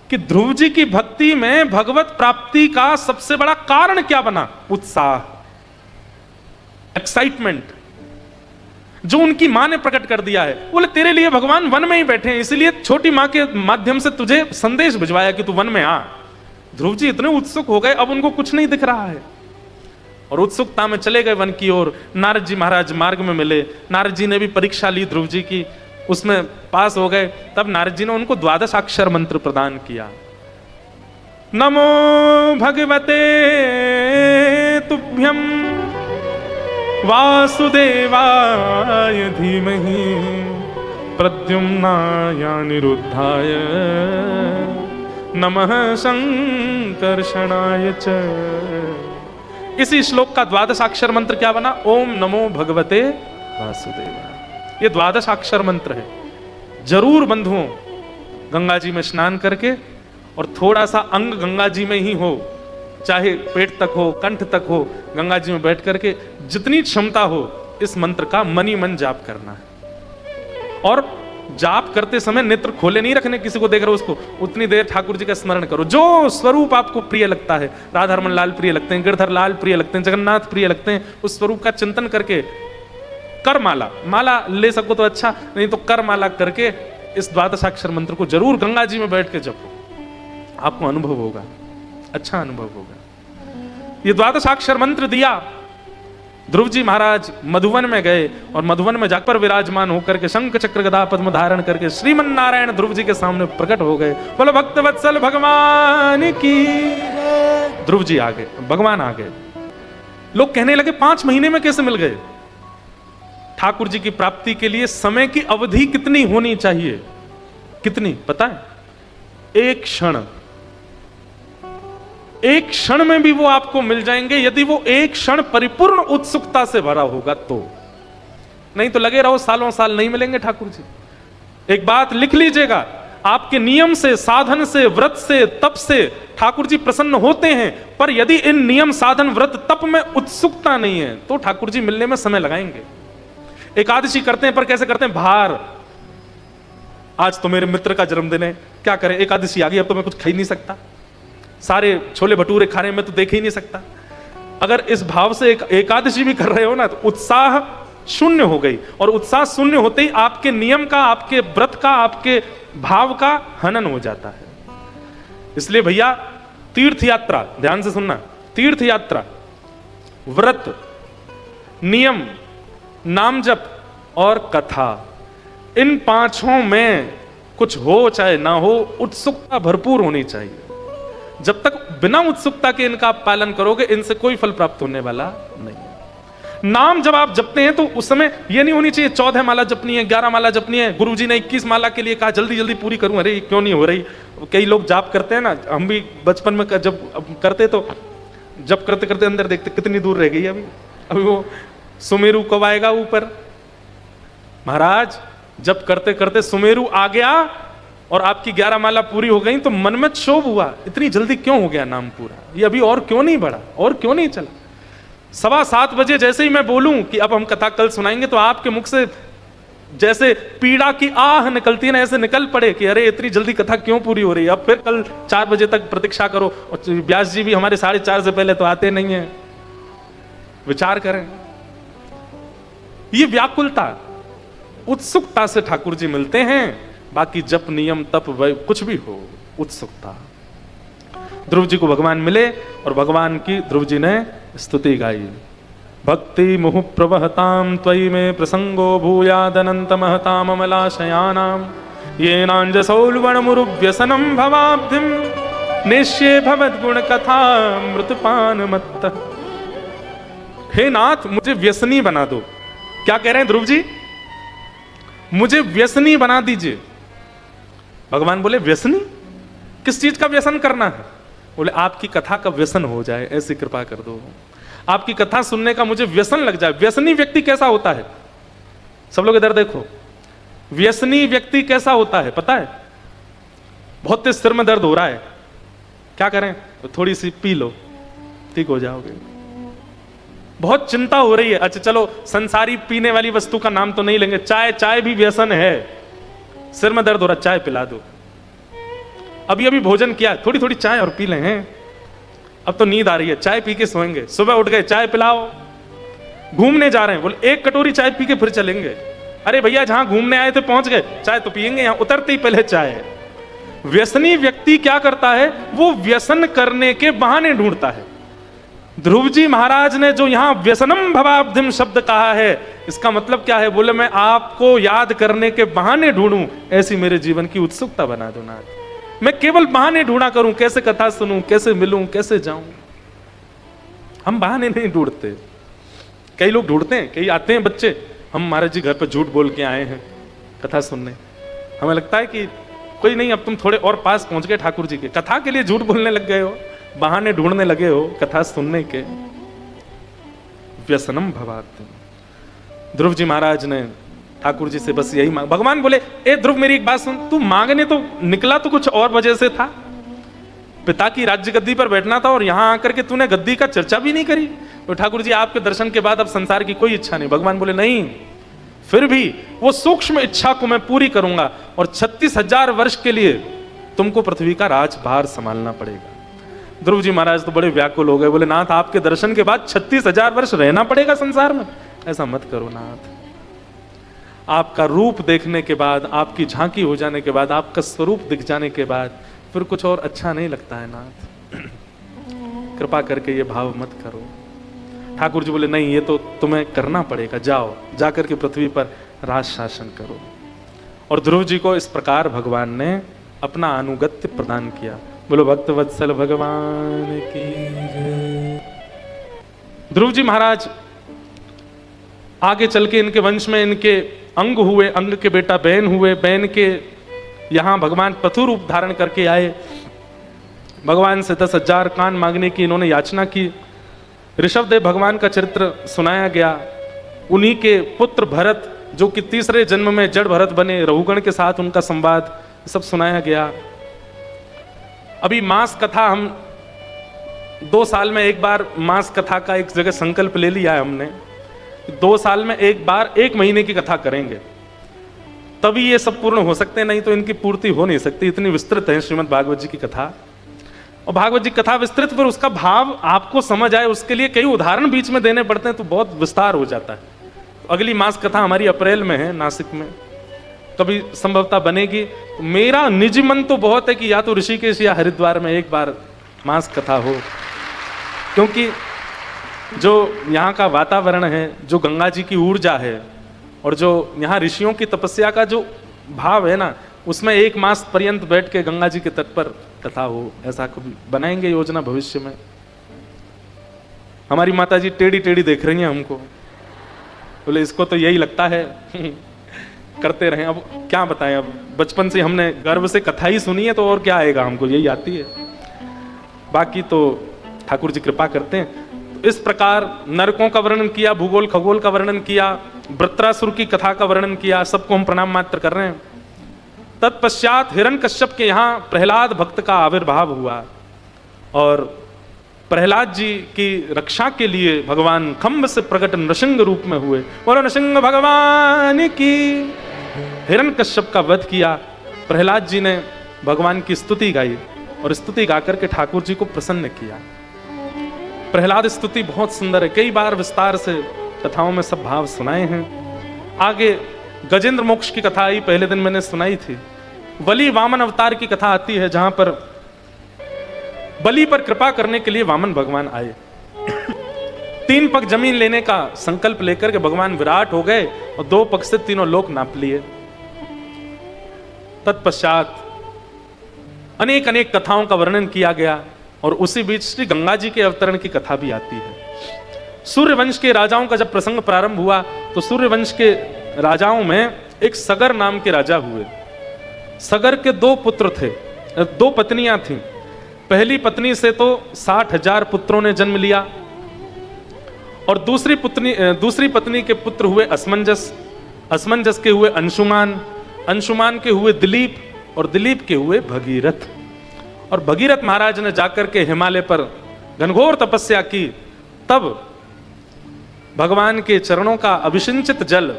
कि ध्रुव जी की भक्ति में भगवत प्राप्ति का सबसे बड़ा कारण क्या बना? उत्साह, एक्साइटमेंट, जो उनकी मां ने प्रकट कर दिया है। बोले तेरे लिए भगवान वन में ही बैठे हैं, इसलिए छोटी मां के माध्यम से तुझे संदेश भिजवाया कि तू वन में आ। ध्रुव जी इतने उत्सुक हो गए, अब उनको कुछ नहीं दिख रहा है, और उत्सुकता में चले गए वन की ओर। नारद जी महाराज मार्ग में मिले। नारद जी ने भी परीक्षा ली ध्रुव जी की, उसमें पास हो गए। तब नारद जी ने उनको 12 अक्षर मंत्र प्रदान किया। नमो भगवते तुभ्यं वासुदेवाय धीमहि प्रद्युम्नाय अनिरुद्धाय नमः संकर्षणाय च। इसी श्लोक का 12 अक्षर मंत्र क्या बना? ओम नमो भगवते वासुदेवाय। ये 12 अक्षर मंत्र है। जरूर बंधुओं गंगा जी में स्नान करके, और थोड़ा सा अंग गंगा जी में ही हो, चाहे पेट तक हो, कंठ तक हो, गंगा जी में बैठ करके जितनी क्षमता हो इस मंत्र का मन ही मन जाप करना है। और जाप करते समय नेत्र खोले नहीं रखने, किसी को देख रहे हो उसको, उतनी देर ठाकुर जी का स्मरण करो। जो स्वरूप आपको प्रिय लगता है, राधा रमन लाल प्रिय लगते हैं, गिरधर लाल प्रिय लगते हैं, जगन्नाथ प्रिय लगते हैं, उस स्वरूप का चिंतन करके कर माला, माला ले सको तो अच्छा, नहीं तो कर माला करके इस द्वादशाक्षर मंत्र को जरूर गंगा जी में बैठ के जपो, आपको अनुभव होगा, अच्छा अनुभव होगा। ये द्वादशाक्षर मंत्र दिया, ध्रुव जी महाराज मधुवन में गए और मधुवन में जाकर विराजमान होकर के शंख चक्र गदा पद्म धारण करके श्रीमन नारायण ध्रुव जी के सामने प्रकट हो गए। बोलो भक्त वत्सल भगवान की। ध्रुव जी आ गए, भगवान आ गए। लोग कहने लगे 5 महीने में कैसे मिल गए? ठाकुर जी की प्राप्ति के लिए समय की अवधि कितनी होनी चाहिए? कितनी पता है? एक क्षण, एक क्षण में भी वो आपको मिल जाएंगे, यदि वो एक क्षण परिपूर्ण उत्सुकता से भरा होगा तो। नहीं तो लगे रहो सालों साल नहीं मिलेंगे ठाकुर जी। एक बात लिख लीजिएगा, आपके नियम से, साधन से, व्रत से, तप से ठाकुर जी प्रसन्न होते हैं, पर यदि इन नियम, साधन, व्रत, तप में उत्सुकता नहीं है तो ठाकुर जी मिलने में समय लगाएंगे। एकादशी करते हैं पर कैसे करते हैं? भार, आज तो मेरे मित्र का जन्मदिन है, क्या करें, एकादशी आ गई, अब तो मैं कुछ खा ही नहीं सकता, सारे छोले भटूरे खा रहे हैं, मैं तो देख ही नहीं सकता। अगर इस भाव से एकादशी भी कर रहे हो ना तो उत्साह शून्य हो गई, और उत्साह शून्य होते ही आपके नियम का, आपके व्रत का, आपके भाव का हनन हो जाता है। इसलिए भैया तीर्थ यात्रा, ध्यान से सुनना, तीर्थ यात्रा, व्रत, नियम, नाम जप और कथा, इन 5 में कुछ हो चाहे ना हो, उत्सुकता भरपूर होनी चाहिए। जब तक बिना उत्सुकता के इनका आप पालन करोगे, इनसे कोई फल प्राप्त होने वाला नहीं है। नाम जब आप जपते हैं तो उस समय ये नहीं होनी चाहिए 14 माला जपनी है, 11 माला जपनी है, गुरुजी ने 21 माला के लिए कहा जल्दी जल्दी पूरी करूं, अरे क्यों नहीं हो रही। कई लोग जाप करते हैं ना, हम भी बचपन में जब करते तो जब करते करते अंदर देखते कितनी दूर रह गई अभी वो सुमेरु कब आएगा ऊपर। महाराज जब करते करते सुमेरु आ गया और आपकी 11 माला पूरी हो गई तो मन में क्षोभ हुआ, इतनी जल्दी क्यों हो गया नाम पूरा, ये अभी और क्यों नहीं बढ़ा, और क्यों नहीं चला। 7:15 बजे जैसे ही मैं बोलूं कि अब हम कथा कल सुनाएंगे तो आपके मुख से जैसे पीड़ा की आह निकलती है ना, ऐसे निकल पड़े कि अरे इतनी जल्दी कथा क्यों पूरी हो रही है, अब फिर कल 4 बजे तक प्रतीक्षा करो। और व्यास जी भी हमारे 4:30 से पहले तो आते नहीं है। विचार करें, ये व्याकुलता, उत्सुकता से ठाकुर जी मिलते हैं। बाकी जप, नियम, तप, कुछ भी हो, उत्सुकता। ध्रुव जी को भगवान मिले और भगवान की ध्रुव जी ने स्तुति गाई। भक्ति मुहु प्रवहताम त्वयि में प्रसंगो भूयादनंत महताम अमलाशयानाम ये नांजसौलवण मुरुव्यसनम भवाब्धिम निश्ये भवद्गुण कथा मृतपान मत्त। हे नाथ, मुझे व्यसनी बना दो। क्या कह रहे हैं ध्रुव जी? मुझे व्यसनी बना दीजिए। भगवान बोले व्यसनी? किस चीज का व्यसन करना है? बोले आपकी कथा का व्यसन हो जाए, ऐसी कृपा कर दो, आपकी कथा सुनने का मुझे व्यसन लग जाए। व्यसनी व्यक्ति कैसा होता है? सब लोग इधर देखो, व्यसनी व्यक्ति कैसा होता है पता है? बहुत तेज सिर में दर्द हो रहा है, क्या करें? तो थोड़ी सी पी लो, ठीक हो जाओगे। बहुत चिंता हो रही है, अच्छा चलो संसारी पीने वाली वस्तु का नाम तो नहीं लेंगे, चाय, चाय भी व्यसन है। सिर में दर्द हो रहा, चाय पिला दो। अभी अभी भोजन किया, थोड़ी थोड़ी चाय और पी लें हैं। अब तो नींद आ रही है, चाय पी के सोएंगे। सुबह उठ गए, चाय पिलाओ। घूमने जा रहे हैं, बोले 1 कटोरी चाय पी के फिर चलेंगे। अरे भैया जहां घूमने आए थे पहुंच गए, चाय तो पियेंगे, यहां उतरते ही पहले चाय है। व्यसनी व्यक्ति क्या करता है? वो व्यसन करने के बहाने ढूंढता है। ध्रुव जी महाराज ने जो यहां व्यसनम भवाब्धिम शब्द कहा है, इसका मतलब क्या है? बोले मैं आपको याद करने के बहाने ढूंढूं, ऐसी मेरे जीवन की उत्सुकता बना दो नाथ। मैं केवल बहाने ढूंढा करूं, कैसे कथा सुनूं, कैसे मिलूं, कैसे जाऊं। हम बहाने नहीं ढूंढते। कई लोग ढूंढते हैं, कई आते हैं बच्चे, हम महाराज जी घर पर झूठ बोल के आए हैं कथा सुनने। हमें लगता है कि कोई नहीं, अब तुम थोड़े और पास पहुंच गए ठाकुर जी के, कथा के लिए झूठ बोलने लग गए हो, बहाने ढूंढने लगे हो कथा सुनने के। व्यसनम भवाब्धिम। ध्रुव जी महाराज ने ठाकुर जी से बस यही मांग। भगवान बोले ए ध्रुव मेरी एक बात सुन, तू मांगने तो निकला तो कुछ और वजह से था, पिता की राज्य गद्दी पर बैठना था और यहाँ आकर के तूने गद्दी का चर्चा भी नहीं करी। तो ठाकुर जी आपके दर्शन के बाद अब संसार की कोई इच्छा नहीं। भगवान बोले नहीं, फिर भी वो सूक्ष्म इच्छा को मैं पूरी करूंगा और 36,000 वर्ष के लिए तुमको पृथ्वी का राजभार संभालना पड़ेगा। ध्रुव जी महाराज तो बड़े व्याकुल हो गए, बोले नाथ आपके दर्शन के बाद 36,000 वर्ष रहना पड़ेगा संसार में, ऐसा मत करो नाथ। आपका रूप देखने के बाद, आपकी झांकी हो जाने के बाद, आपका स्वरूप दिख जाने के बाद फिर कुछ और अच्छा नहीं लगता है नाथ। कृपा करके ये भाव मत करो। ठाकुर जी बोले नहीं, ये तो तुम्हें करना पड़ेगा, जाओ जाकर के पृथ्वी पर राज शासन करो। और ध्रुव जी को इस प्रकार भगवान ने अपना अनुगत्य प्रदान किया। बोलो भक्त वत्सल भगवान की जय। ध्रुव जी महाराज आगे चल के इनके वंश में इनके अंग हुए, अंग के बेटा बैन हुए, बैन के यहां भगवान पथु रूप धारण करके आए। भगवान से 10,000 कान मांगने की इन्होंने याचना की। ऋषभदेव भगवान का चरित्र सुनाया गया। उन्हीं के पुत्र भरत जो कि तीसरे जन्म में जड़ भरत बने, रघुगण के साथ उनका संवाद सब सुनाया गया। अभी मास कथा हम 2 साल में एक बार मास कथा का एक जगह संकल्प ले लिया है हमने। 2 साल में एक बार 1 महीने की कथा करेंगे, तभी ये सब पूर्ण हो सकते हैं, नहीं तो इनकी पूर्ति हो नहीं सकती। इतनी विस्तृत है श्रीमद् भागवत जी की कथा। और भागवत जी कथा विस्तृत, पर उसका भाव आपको समझ आए उसके लिए कई उदाहरण बीच में देने पड़ते हैं, तो बहुत विस्तार हो जाता है। तो अगली मास कथा हमारी अप्रैल में है नासिक में, कभी संभवतः बनेगी। तो मेरा निजी मन तो बहुत है कि या तो ऋषिकेश या हरिद्वार में एक बार मास कथा हो, क्योंकि जो यहाँ का वातावरण है, जो गंगा जी की ऊर्जा है और जो यहाँ ऋषियों की तपस्या का जो भाव है ना, उसमें 1 मास पर्यंत बैठ के गंगा जी के तट पर कथा हो, ऐसा कभी बनाएंगे योजना भविष्य में। हमारी माता जी टेढ़ी टेढ़ी देख रही हैं हमको, बोले इसको तो यही लगता है करते रहे। अब क्या बताएं, अब बचपन से हमने गर्व से कथा ही सुनी है, तो और क्या आएगा, हमको यही आती है। बाकी तो ठाकुर जी कृपा करते हैं। इस प्रकार नरकों का वर्णन किया, भूगोल खगोल का वर्णन किया, वृत्रासुर की कथा का वर्णन किया, सबको हम प्रणाम मात्र कर रहे हैं। तत्पश्चात हिरण्यकश्यप के यहाँ प्रहलाद भक्त का आविर्भाव हुआ और प्रहलाद जी की रक्षा के लिए भगवान खम्भ से प्रकट नृसिंह रूप में हुए। बोलो नृसिंह भगवान की। हिरण्यकश्यप का वध किया। प्रहलाद जी ने भगवान की स्तुति गाई और स्तुति गाकर के ठाकुर जी को प्रसन्न किया। प्रहलाद स्तुति बहुत सुंदर है, कई बार विस्तार से कथाओं में सब भाव सुनाए हैं। आगे गजेंद्र मोक्ष की कथा आई, पहले दिन मैंने सुनाई थी। बलि वामन अवतार की कथा आती है, जहां पर बलि पर कृपा करने के लिए वामन भगवान आए। 3 पग जमीन लेने का संकल्प लेकर के भगवान विराट हो गए और 2 पग से तीनों लोक नाप लिए। तत्पश्चात अनेक अनेक कथाओं का वर्णन किया गया और उसी बीच श्री गंगा जी के अवतरण की कथा भी आती है। सूर्यवंश के राजाओं का जब प्रसंग प्रारंभ हुआ तो सूर्यवंश के राजाओं में एक सगर नाम के राजा हुए। सगर के 2 पुत्र थे, 2 पत्नियां थीं। पहली पत्नी से तो 60,000 पुत्रों ने जन्म लिया और दूसरी पत्नी के पुत्र हुए असमंजस, असमंजस के हुए अंशुमान, अंशुमान के हुए दिलीप और दिलीप के हुए भगीरथ। और भगीरथ महाराज ने जाकर के हिमालय पर घनघोर तपस्या की, तब भगवान के चरणों का अभिसिंचित जल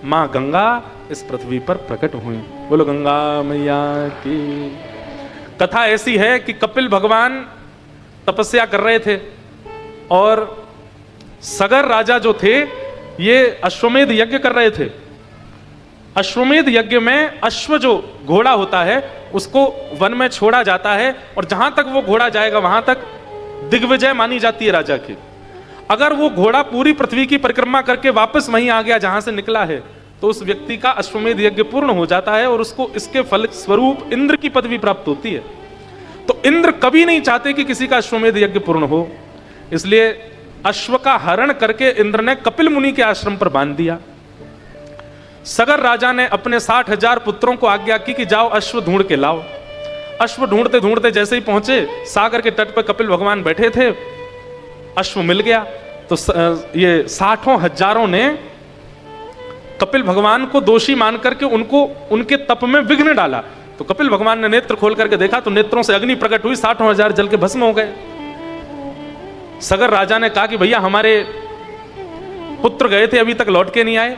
मां गंगा इस पृथ्वी पर प्रकट हुई। बोलो गंगा मैया की। कथा ऐसी है कि कपिल भगवान तपस्या कर रहे थे और सगर राजा जो थे ये अश्वमेध यज्ञ कर रहे थे। अश्वमेध यज्ञ में अश्व जो घोड़ा होता है उसको वन में छोड़ा जाता है और जहां तक वो घोड़ा जाएगा वहां तक दिग्विजय मानी जाती है राजा की। अगर वो घोड़ा पूरी पृथ्वी की परिक्रमा करके वापस वहीं आ गया जहां से निकला है तो उस व्यक्ति का अश्वमेध यज्ञ पूर्ण हो जाता है और उसको इसके फल स्वरूप इंद्र की पदवी प्राप्त होती है। तो इंद्र कभी नहीं चाहते कि किसी का अश्वमेध यज्ञ पूर्ण हो, इसलिए अश्व का हरण करके इंद्र ने कपिल मुनि के आश्रम पर बांध दिया। सगर राजा ने अपने 60,000 पुत्रों को आज्ञा की कि जाओ अश्व ढूंढ के लाओ। अश्व ढूंढते ढूंढते जैसे ही पहुंचे सागर के तट पर कपिल भगवान बैठे थे, अश्व मिल गया। तो ये 60,000 ने कपिल भगवान को दोषी मान करके उनको उनके तप में विघ्न डाला तो कपिल भगवान ने नेत्र खोल करके देखा तो नेत्रों से अग्नि प्रकट हुई, 60,000 जल के भस्म हो गए। सगर राजा ने कहा कि भैया हमारे पुत्र गए थे अभी तक लौट के नहीं आए,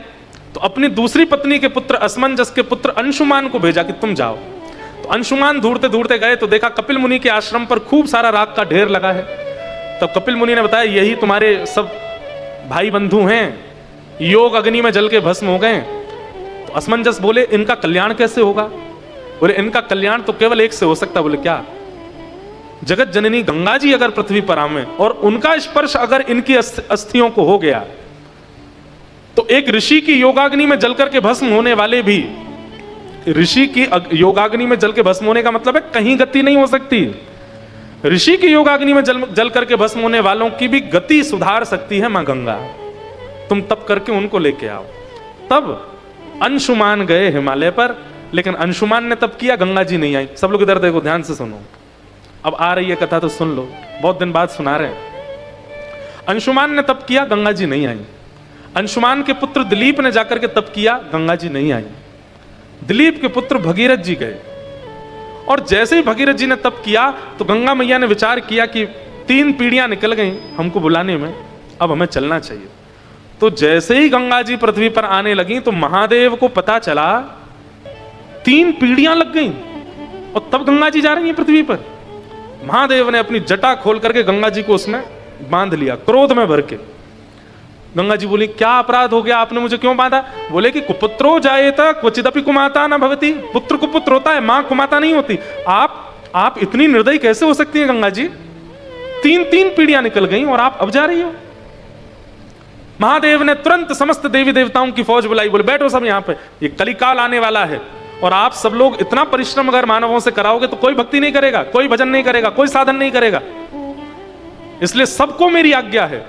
तो अपनी दूसरी पत्नी के पुत्र असमंजस के पुत्र अंशुमान को भेजा कि तुम जाओ। तो अंशुमान ढूंढते ढूंढते गए तो देखा कपिल मुनि के आश्रम पर खूब सारा राख का ढेर लगा है। तब कपिल मुनि ने बताया यही तुम्हारे सब भाई बंधु हैं, योग अग्नि में जल के भस्म हो गए। तो असमंजस बोले इनका कल्याण कैसे होगा? बोले इनका कल्याण तो केवल एक से हो सकता। बोले क्या? जगत जननी गंगा जी अगर पृथ्वी पर आवे और उनका स्पर्श अगर इनकी अस्थियों को हो गया तो एक ऋषि की योगाग्नि में जल करके भस्म होने वाले भी, ऋषि की योगाग्नि में जल के भस्म होने का मतलब है कहीं गति नहीं हो सकती। ऋषि की योगाग्नि में जल करके भस्म होने वालों की भी गति सुधार सकती है मां गंगा। तुम तप करके उनको लेके आओ। तब अंशुमान गए हिमालय पर, लेकिन अंशुमान ने तप किया, गंगा जी नहीं आई। सब लोग इधर देखो, ध्यान से सुनो, अब आ रही है कथा तो सुन लो, बहुत दिन बाद सुना रहे हैं। अंशुमान ने तप किया, गंगा जी नहीं आई। अंशुमान के पुत्र दिलीप ने जाकर के तप किया, गंगा जी नहीं आई। दिलीप के पुत्र भगीरथ जी गए और जैसे ही भगीरथ जी ने तप किया तो गंगा मैया ने विचार किया कि 3 पीढ़ियां निकल गई हमको बुलाने में, अब हमें चलना चाहिए। तो जैसे ही गंगा जी पृथ्वी पर आने लगी तो महादेव को पता चला 3 पीढ़ियां लग गई और तब गंगा जी जा रही हैं पृथ्वी पर। महादेव ने अपनी जटा खोल करके गंगा जी को उसमें बांध लिया, क्रोध में भर के। गंगा जी बोली क्या अपराध हो गया, आपने मुझे क्यों बांधा? बोले कि कुपुत्रो जायेत क्वचिदपि कुमाता न भवति। पुत्र कुपुत्र होता है, मां कुमाता नहीं होती। आप इतनी निर्दयी कैसे हो सकती है गंगा जी? 3 पीढ़ियां निकल गई और आप अब जा रही हो। महादेव ने तुरंत समस्त देवी देवताओं की फौज बुलाई, बोले बैठो सब यहां पे, ये कलिकाल आने वाला है और आप सब लोग इतना परिश्रम अगर मानवों से कराओगे तो कोई भक्ति नहीं करेगा, कोई भजन नहीं करेगा, कोई साधन नहीं करेगा। इसलिए सबको मेरी आज्ञा है,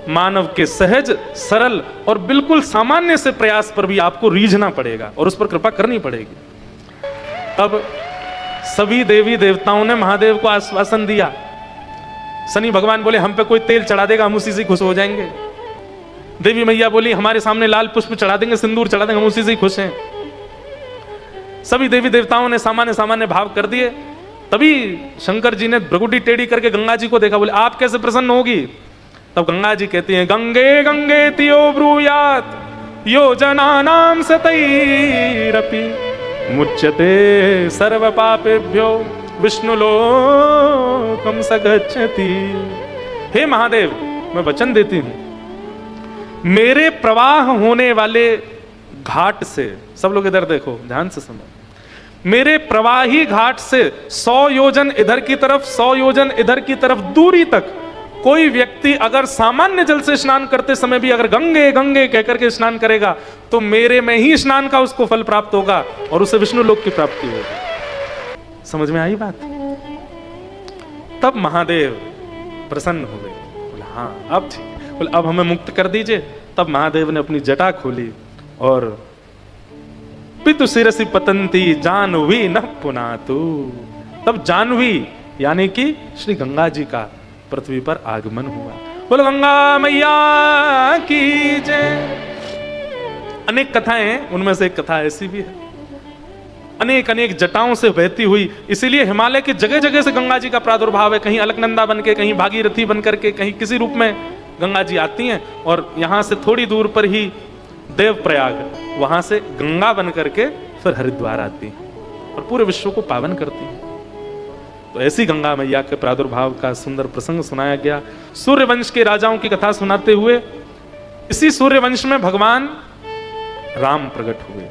मानव के सहज सरल और बिल्कुल सामान्य से प्रयास पर भी आपको रीझना पड़ेगा और उस पर कृपा करनी पड़ेगी। तब सभी देवी देवताओं ने महादेव को आश्वासन दिया। शनि भगवान बोले हम पे कोई तेल चढ़ा देगा हम उसी से खुश हो जाएंगे। देवी मैया बोली हमारे सामने लाल पुष्प चढ़ा देंगे, सिंदूर चढ़ा देंगे, हम उसी से ही खुश हैं। सभी देवी देवताओं ने सामान्य सामान्य भाव कर दिए। तभी शंकर जी ने भ्रगुटी टेढ़ी करके गंगा जी को देखा, बोले आप कैसे प्रसन्न होगी? तब गंगा जी कहती हैं गंगे गंगे तियो ब्रूयात योजनानां सतैरपि मुच्यते सर्व पापेभ्यो विष्णुलोकं सगच्छति। हे महादेव, मैं वचन देती हूं, मेरे प्रवाह होने वाले घाट से, सब लोग इधर देखो ध्यान से सुनो, मेरे प्रवाही घाट से 100 योजन इधर की तरफ 100 योजन इधर की तरफ दूरी तक कोई व्यक्ति अगर सामान्य जल से स्नान करते समय भी अगर गंगे गंगे कहकर के स्नान करेगा तो मेरे में ही स्नान का उसको फल प्राप्त होगा और उसे विष्णु लोक की प्राप्ति होगी। समझ में आई बात? तब महादेव प्रसन्न हो गए, बोले हाँ अब ठीक, बोले अब हमें मुक्त कर दीजिए। तब महादेव ने अपनी जटा खोली और पितु शिरसि पतंती जानवी न पुनातु। तब जानवी यानी कि श्री गंगा जी का पृथ्वी पर आगमन हुआ। बोलो गंगा मैया की जय। अनेक कथाएं हैं, उनमें से एक कथा ऐसी भी है, अनेक अनेक जटाओं से बहती हुई, इसीलिए हिमालय के जगह जगह से गंगा जी का प्रादुर्भाव है। कहीं अलकनंदा बन के, कहीं भागीरथी बन करके, कहीं किसी रूप में गंगा जी आती हैं और यहां से थोड़ी दूर पर ही देवप्रयाग, वहां से गंगा बन करके फिर हरिद्वार आती हैं और पूरे विश्व को पावन करती हैं। तो ऐसी गंगा मैया के प्रादुर्भाव का सुंदर प्रसंग सुनाया गया। सूर्यवंश के राजाओं की कथा सुनाते हुए इसी सूर्यवंश में भगवान राम प्रकट हुए।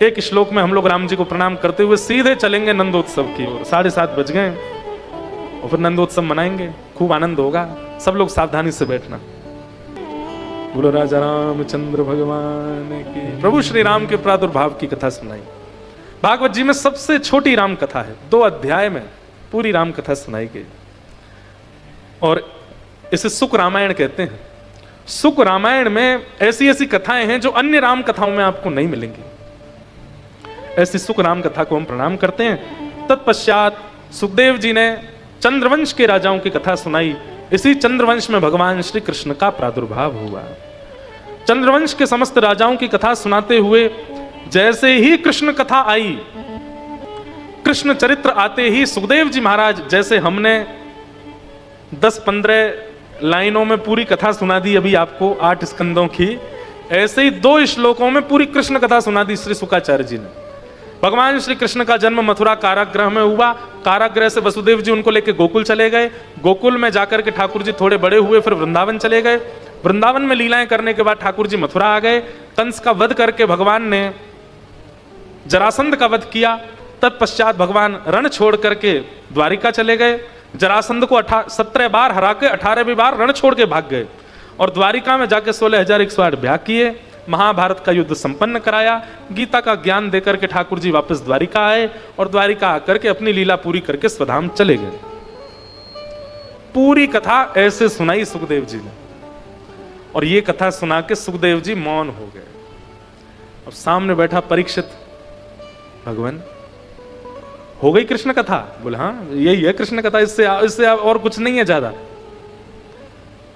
एक श्लोक में हम लोग राम जी को प्रणाम करते हुए सीधे चलेंगे नंदोत्सव की ओर। 7:30 बज गए और फिर नंदोत्सव मनाएंगे, खूब आनंद होगा। सब लोग सावधानी से बैठना। बोलो राजा रामचंद्र भगवान की। प्रभु श्री राम के प्रादुर्भाव की कथा सुनाई। भागवत जी में सबसे छोटी राम कथा है, 2 अध्याय में पूरी राम कथा सुनाई गई और इसे सुक रामायण कहते हैं। सुक रामायण में ऐसी ऐसी कथाएं हैं जो अन्य राम कथाओं में आपको नहीं मिलेंगी। ऐसी सुक राम कथा को हम प्रणाम करते हैं। तत्पश्चात सुखदेव जी ने चंद्रवंश के राजाओं की कथा सुनाई। इसी चंद्रवंश में भगवान श्री कृष्ण का प्रादुर्भाव हुआ। चंद्रवंश के समस्त राजाओं की कथा सुनाते हुए जैसे ही कृष्ण कथा आई कृष्ण चरित्र आते ही सुखदेव जी महाराज, जैसे हमने 10-15 लाइनों में पूरी कथा सुना दी अभी आपको 8 स्कंदों की, ऐसे ही 2 श्लोकों में पूरी कृष्ण कथा सुना दी श्री शुकाचार्य जी ने। भगवान श्री कृष्ण का जन्म मथुरा कारागृह में हुआ। कारागृह से वसुदेव जी उनको लेकर गोकुल चले गए। गोकुल में जाकर के ठाकुर जी थोड़े बड़े हुए, फिर वृंदावन चले गए। वृंदावन में लीलाएं करने के बाद ठाकुर जी मथुरा आ गए। कंस का वध करके भगवान ने जरासंध का वध किया। तत्पश्चात भगवान रण छोड़ करके द्वारिका चले गए। जरासंध को 17 बार हरा के 18वीं बार रण छोड़ के भाग गए और द्वारिका में जाके 16,108 ब्याह किए। महाभारत का युद्ध संपन्न कराया। गीता का ज्ञान देकर के ठाकुर जी वापस द्वारिका आए और द्वारिका आकर के अपनी लीला पूरी करके स्वधाम चले गए। पूरी कथा ऐसे सुनाई सुखदेव जी ने, और ये कथा सुना के सुखदेव जी मौन हो गए। अब सामने बैठा परीक्षित, भगवान हो गई कृष्ण कथा? बोले हाँ यही है कृष्ण कथा, इससे और कुछ नहीं है ज्यादा।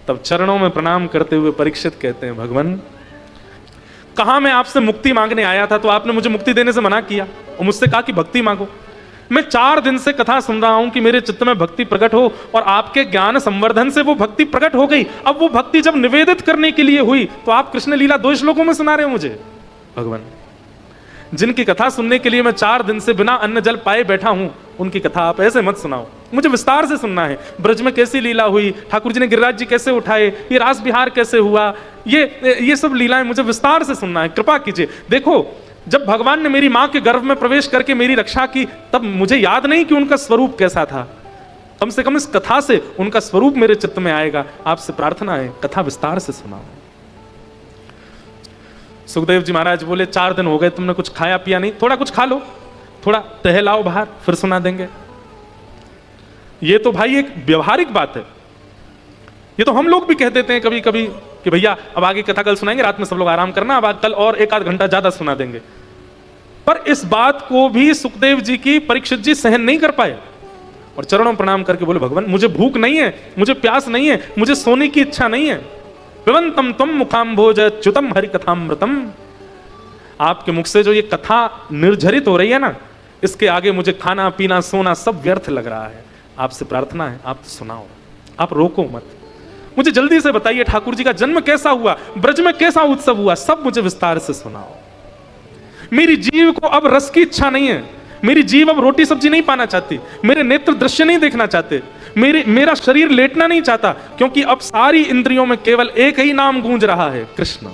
तब चरणों में प्रणाम करते हुए परीक्षित कहते हैं, भगवान कहा मैं आपसे मुक्ति मांगने आया था तो आपने मुझे मुक्ति देने से मना किया और मुझसे कहा कि भक्ति मांगो। मैं 4 दिन से कथा सुन रहा हूं कि मेरे चित्त में भक्ति प्रकट हो, और आपके ज्ञान संवर्धन से वो भक्ति प्रकट हो गई। अब वो भक्ति जब निवेदित करने के लिए हुई तो आप कृष्ण लीला 2 श्लोकों में सुना रहे हो मुझे। भगवान जिनकी कथा सुनने के लिए मैं 4 दिन से बिना अन्न जल पाए बैठा हूं, उनकी कथा आप ऐसे मत सुनाओ, मुझे विस्तार से सुनना है। ब्रज में कैसी लीला हुई, ठाकुर जी ने गिरिराज जी कैसे उठाए, ये रास विहार कैसे हुआ, ये सब लीलाएं मुझे विस्तार से सुनना है, कृपा कीजिए। देखो जब भगवान ने मेरी मां के गर्भ में प्रवेश करके मेरी रक्षा की, तब मुझे याद नहीं कि उनका स्वरूप कैसा था। कम से कम इस कथा से उनका स्वरूप मेरे चित्त में आएगा। आपसे प्रार्थना है कथा विस्तार से सुनाओ। सुखदेव जी महाराज बोले 4 दिन हो गए तुमने कुछ खाया पिया नहीं, थोड़ा कुछ खा लो, थोड़ा टहलाओ बाहर, फिर सुना देंगे। ये तो भाई एक व्यवहारिक बात है। ये तो हम लोग भी कह देते हैं कभी कभी कि भैया अब आगे कथा कल सुनाएंगे, रात में सब लोग आराम करना, अब कल और 1-8 घंटा ज्यादा सुना देंगे। पर इस बात को भी सुखदेव जी की परीक्षित जी सहन नहीं कर पाए और चरणों प्रणाम करके बोले, भगवान मुझे भूख नहीं है, मुझे प्यास नहीं है, मुझे सोने की इच्छा नहीं है। पिबंतम त्वं मुखाम्भोज च्युतम हरि कथामृतम। आपके मुख से जो ये कथा निर्झरित हो रही है ना, इसके आगे मुझे खाना पीना सोना सब व्यर्थ लग रहा है। आपसे प्रार्थना है आप सुनाओ, आप रोको मत। मुझे जल्दी से बताइए ठाकुर जी का जन्म कैसा हुआ, ब्रज में कैसा उत्सव हुआ, सब मुझे विस्तार से सुनाओ। मेरी जीव को अब रस की इच्छा नहीं है, मेरी जीव अब रोटी सब्जी नहीं पाना चाहती, मेरे नेत्र दृश्य नहीं देखना चाहते, मेरा शरीर लेटना नहीं चाहता, क्योंकि अब सारी इंद्रियों में केवल एक ही नाम गूंज रहा है, कृष्ण।